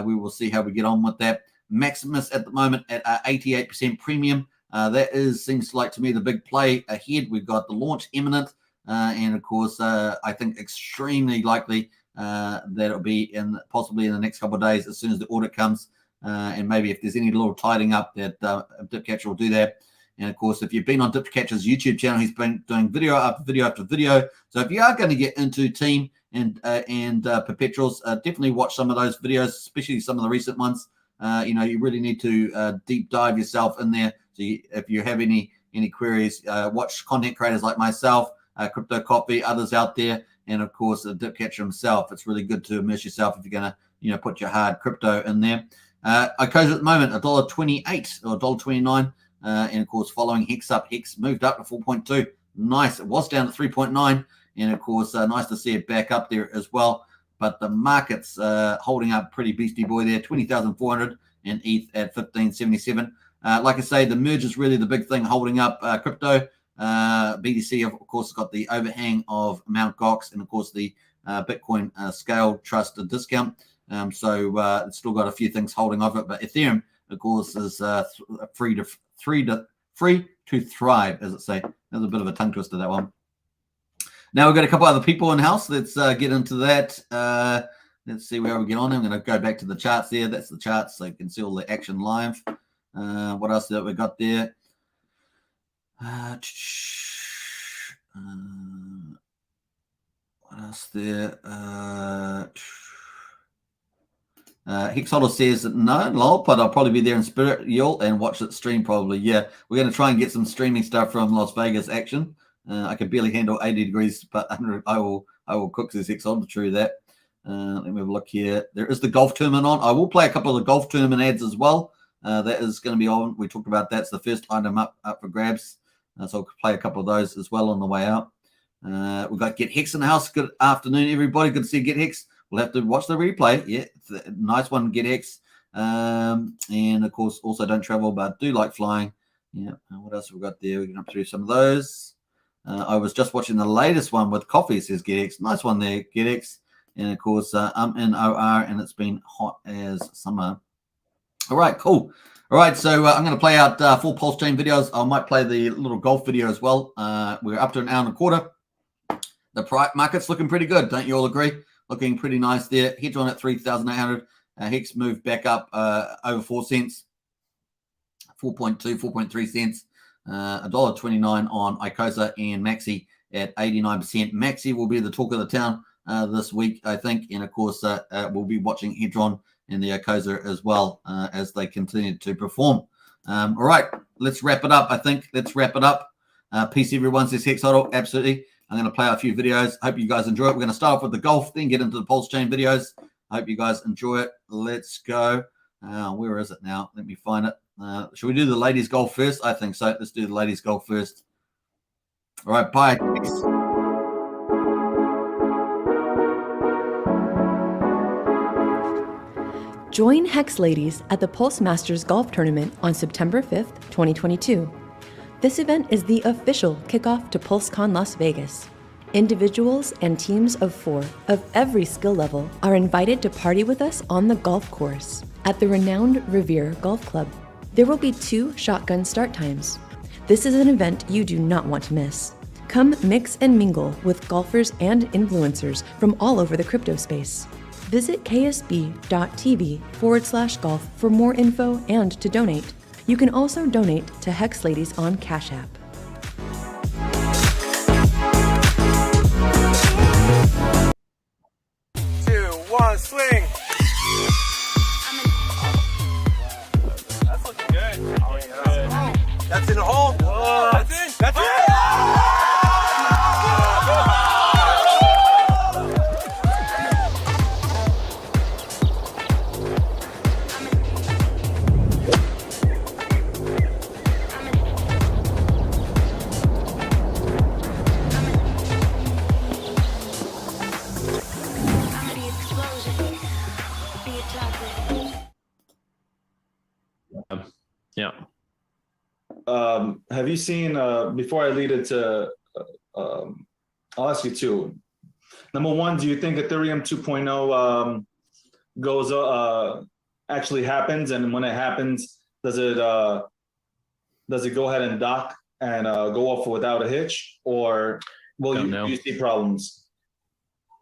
[SPEAKER 1] We will see how we get on with that. Maximus at the moment at 88% premium. That seems like to me the big play ahead. We've got the launch imminent, and of course, I think extremely likely that it'll be possibly in the next couple of days as soon as the audit comes, and maybe if there's any little tidying up that Dipcatcher will do that. And of course, if you've been on Dipcatcher's YouTube channel, he's been doing video after video after video. So if you are going to get into Team and Perpetuals, definitely watch some of those videos, especially some of the recent ones. You really need to deep dive yourself in there. So if you have any queries, watch content creators like myself, Crypto Copy, others out there, and of course Dipcatcher himself. It's really good to immerse yourself if you're going to put your hard crypto in there. Icosa at the moment $1.28 or $1.29, and of course following Hex up. Hex moved up to 4.2. Nice. It was down to 3.9, and of course nice to see it back up there as well. But the market's holding up pretty beastie boy there, 20,400, and ETH at 1577. Like I say, the merge is really the big thing holding up crypto. BTC, of course, has got the overhang of Mt. Gox and, of course, the Bitcoin scale trust discount. So it's still got a few things holding off it. But Ethereum, of course, is free to thrive, as it say. There's a bit of a tongue twister, that one. Now we've got a couple other people in house. Let's get into that. Let's see where we get on. I'm going to go back to the charts there. That's the charts, so you can see all the action live. What else that we got there? What else there? Hexholder says no, lol, but I'll probably be there in spirit, y'all, and watch it stream probably. Yeah, we're going to try and get some streaming stuff from Las Vegas action. I can barely handle 80 degrees, but I will cook this Hexholder through that. Let me have a look here. There is the golf tournament on. I will play a couple of the golf tournament ads as well. That is going to be on. We talked about that's the first item up for grabs. So I'll play a couple of those as well on the way out. We've got Get Hex in the house. Good afternoon, everybody. Good to see Get Hex. We'll have to watch the replay. Yeah, it's a nice one, Get Hex. And, of course, also don't travel, but do like flying. Yeah, what else have we got there? We can up through some of those. I was just watching the latest one with coffee, says Get Hex. Nice one there, Get Hex. And, of course, I'm in OR, and it's been hot as summer. All right, cool. All right, so I'm going to play out 4 Pulsechain videos. I might play the little golf video as well. We're up to an hour and a quarter. The market's looking pretty good. Don't you all agree? Looking pretty nice there. Hedron at 3,800. Hex moved back up over 4 cents. 4.2, 4.3 cents. $1.29 on Icosa and Maxi at 89%. Maxi will be the talk of the town this week, I think. And, of course, we'll be watching Hedron and the Icosa as well as they continue to perform. All right, let's wrap it up, I think. Let's wrap it up. Peace, everyone, says Hexholder. Absolutely. I'm going to play out a few videos. Hope you guys enjoy it. We're going to start off with the golf, then get into the Pulsechain videos. Hope you guys enjoy it. Let's go. Where is it now? Let me find it. Should we do the ladies golf first? I think so. Let's do the ladies golf first. All right, bye.
[SPEAKER 6] Join Hex Ladies at the Pulse Masters Golf Tournament on September 5th, 2022. This event is the official kickoff to PulseCon Las Vegas. Individuals and teams of 4 of every skill level are invited to party with us on the golf course at the renowned Revere Golf Club. There will be 2 shotgun start times. This is an event you do not want to miss. Come mix and mingle with golfers and influencers from all over the crypto space. Visit ksb.tv/golf for more info and to donate. You can also donate to Hex Ladies on Cash App.
[SPEAKER 7] Two, one, swing. That's looking good. Oh, yeah. That's in the hole. That's it. That's it.
[SPEAKER 8] Yeah.
[SPEAKER 9] Have you seen, before I lead it to, I'll ask you two. Number one, do you think Ethereum 2.0 goes, actually happens? And when it happens, does it go ahead and dock and go off without a hitch? Or will you see problems?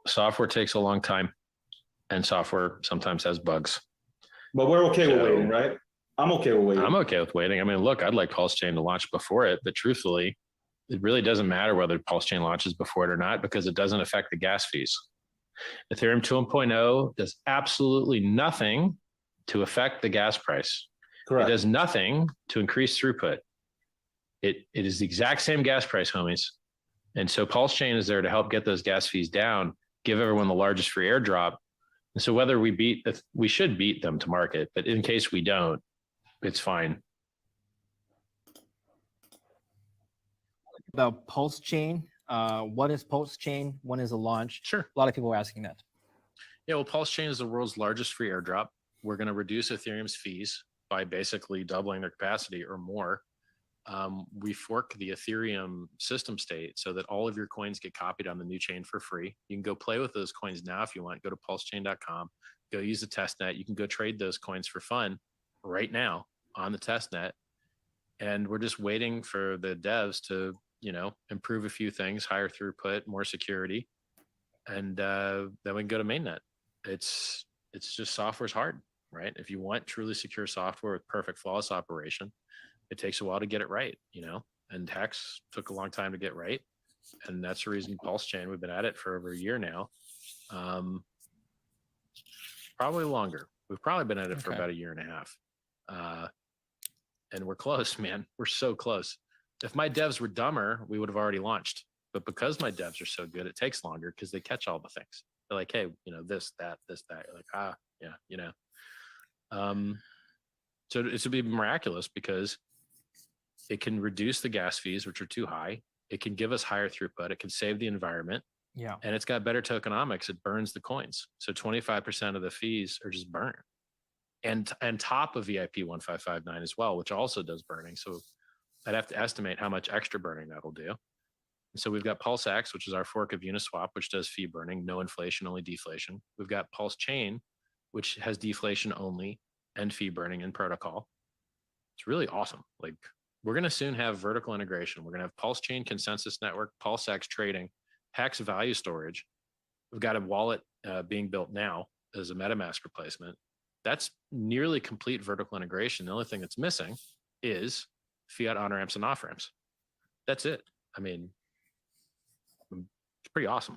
[SPEAKER 8] Software takes a long time, and software sometimes has bugs.
[SPEAKER 9] But we're okay with waiting, right? I'm okay with waiting.
[SPEAKER 8] I'm okay with waiting. I mean, look, I'd like Pulsechain to launch before it, but truthfully, it really doesn't matter whether Pulsechain launches before it or not, because it doesn't affect the gas fees. Ethereum 2.0 does absolutely nothing to affect the gas price.
[SPEAKER 9] Correct.
[SPEAKER 8] It does nothing to increase throughput. It is the exact same gas price, homies. And so Pulsechain is there to help get those gas fees down, give everyone the largest free airdrop. And so whether we should beat them to market, but in case we don't, it's fine.
[SPEAKER 10] About Pulsechain, what is Pulsechain? When is the launch?
[SPEAKER 8] Sure.
[SPEAKER 10] A lot of people are asking that.
[SPEAKER 8] Yeah, well, Pulsechain is the world's largest free airdrop. We're going to reduce Ethereum's fees by basically doubling their capacity or more. We fork the Ethereum system state so that all of your coins get copied on the new chain for free. You can go play with those coins now if you want. Go to pulsechain.com, go use the testnet. You can go trade those coins for fun right now on the testnet. And we're just waiting for the devs to, improve a few things, higher throughput, more security. And then we can go to mainnet. It's just software's hard, right? If you want truly secure software with perfect flawless operation, it takes a while to get it right, and Hex took a long time to get right. And that's the reason Pulsechain, we've been at it for over a year now. Probably longer. We've probably been at it for about a year and a half. And we're close, man. We're so close. If my devs were dumber, we would have already launched. But because my devs are so good, it takes longer because they catch all the things. They're like, hey, this, that. You're like, yeah, so it's to be miraculous because it can reduce the gas fees, which are too high. It can give us higher throughput. It can save the environment.
[SPEAKER 10] Yeah.
[SPEAKER 8] And it's got better tokenomics. It burns the coins. So 25% of the fees are just burnt. And top of VIP 1559 as well, which also does burning. So I'd have to estimate how much extra burning that'll do. And so we've got Pulsechain, which is our fork of Uniswap, which does fee burning, no inflation, only deflation. We've got Pulsechain, which has deflation only and fee burning in protocol. It's really awesome. Like, we're going to soon have vertical integration. We're going to have Pulsechain consensus network, Pulsex trading, Hex value storage. We've got a wallet being built now as a MetaMask replacement. That's nearly complete vertical integration. The only thing that's missing is fiat on-ramps and off-ramps. That's it. I mean, it's pretty awesome.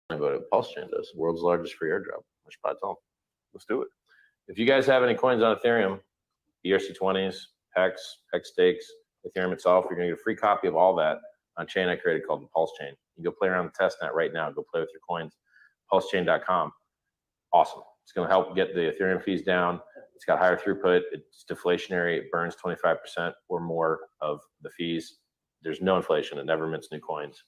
[SPEAKER 11] What Pulsechain does, the world's largest free airdrop. I should probably tell them. Let's do it. If you guys have any coins on Ethereum, ERC20s, Hex stakes, Ethereum itself, you're going to get a free copy of all that on a chain I created called the Pulsechain. You can go play around the testnet right now. Go play with your coins. Pulsechain.com. Awesome. It's going to help get the Ethereum fees down. It's got higher throughput. It's deflationary. It burns 25% or more of the fees. There's no inflation. It never mints new coins.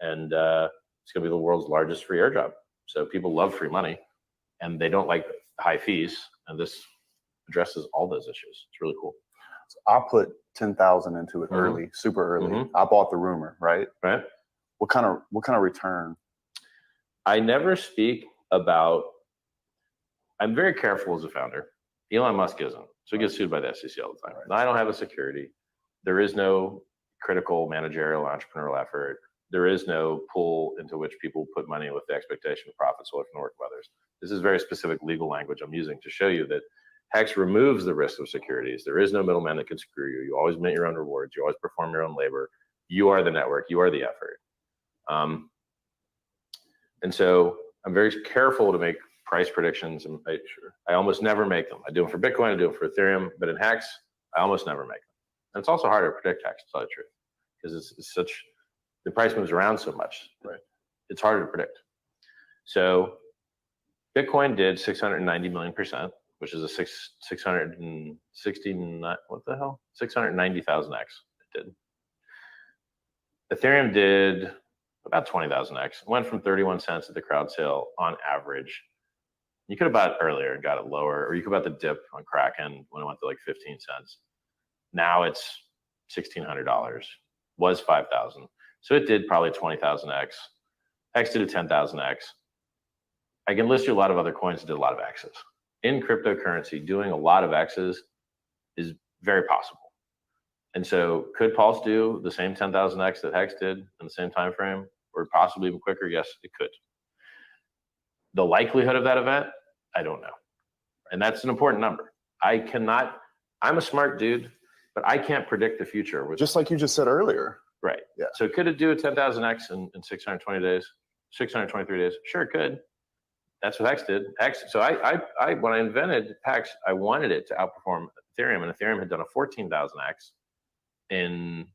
[SPEAKER 11] And it's going to be the world's largest free airdrop. So people love free money and they don't like high fees. And this addresses all those issues. It's really cool.
[SPEAKER 12] So I put 10,000 into it early, super early. I bought the rumor, right?
[SPEAKER 11] Right.
[SPEAKER 12] What kind of return?
[SPEAKER 11] I never speak about, I'm very careful as a founder. Elon Musk isn't. So he gets sued by the SEC all the time. I don't have a security. There is no critical managerial entrepreneurial effort. There is no pool into which people put money with the expectation of profits away from the work of others. This is very specific legal language I'm using to show you that Hex removes the risk of securities. There is no middleman that can screw you. You always mint your own rewards. You always perform your own labor. You are the network. You are the effort. And so I'm very careful to make price predictions. And I almost never make them. I do them for Bitcoin. I do them for Ethereum. But in Hex, I almost never make them. And it's also harder to predict Hex, to tell the truth, because it's such, the price moves around so much. Right. It's harder to predict. So Bitcoin did 690 million%, which is a 669, what the hell? 690,000x it did. Ethereum did about 20,000x. It went from 31 cents at the crowd sale on average. You could have bought it earlier and got it lower, or you could have bought the dip on Kraken when it went to like 15 cents. Now it's $1,600, was 5,000. So it did probably 20,000x. Hex did a 10,000x. I can list you a lot of other coins that did a lot of X's. In cryptocurrency, doing a lot of X's is very possible. And so could Pulse do the same 10,000x that Hex did in the same time frame, or possibly even quicker? Yes, it could. The likelihood of that event, I don't know. And that's an important number. I'm a smart dude, but I can't predict the future.
[SPEAKER 12] Just like you just said earlier.
[SPEAKER 11] Right.
[SPEAKER 12] Yeah.
[SPEAKER 11] So could it do a 10,000x in 620 days, 623 days? Sure, it could. That's what Hex did. So I when I invented Hex, I wanted it to outperform Ethereum, and Ethereum had done a 14,000x in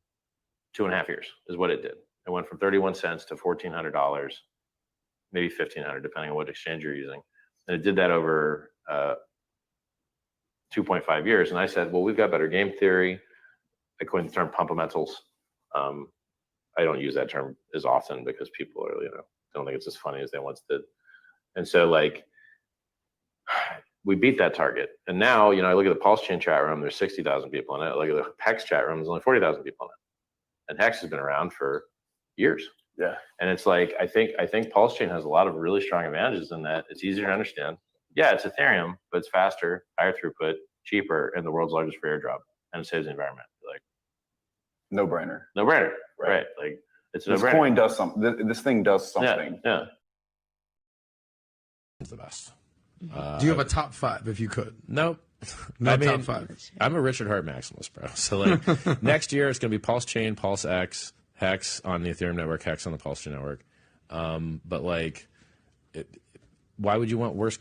[SPEAKER 11] 2.5 years, is what it did. It went from 31 cents to $1,400, maybe $1,500, depending on what exchange you're using. And it did that over 2.5 years. And I said, well, we've got better game theory. I coined the term pumpamentals. I don't use that term as often because people are, don't think it's as funny as they once did. And so we beat that target. And now, I look at the Pulsechain chat room, there's 60,000 people in it. I look at the Hex chat room, there's only 40,000 people in it. And Hex has been around for years.
[SPEAKER 12] Yeah.
[SPEAKER 11] And it's like, I think Pulsechain has a lot of really strong advantages in that it's easier to understand. Yeah, it's Ethereum, but it's faster, higher throughput, cheaper, and the world's largest free airdrop. And it saves the environment.
[SPEAKER 12] No brainer.
[SPEAKER 11] No brainer. Right. Like it's
[SPEAKER 12] this coin does something. This thing does something.
[SPEAKER 11] Yeah.
[SPEAKER 13] It's the best. Do you have a top 5 if you could?
[SPEAKER 8] Nope.
[SPEAKER 13] Top 5.
[SPEAKER 8] I'm a Richard Hart Maximus, bro. So next year it's going to be Pulsechain, Pulsex,
[SPEAKER 14] Hex on the Ethereum network, Hex on the Pulsechain network. But like, why would you want worse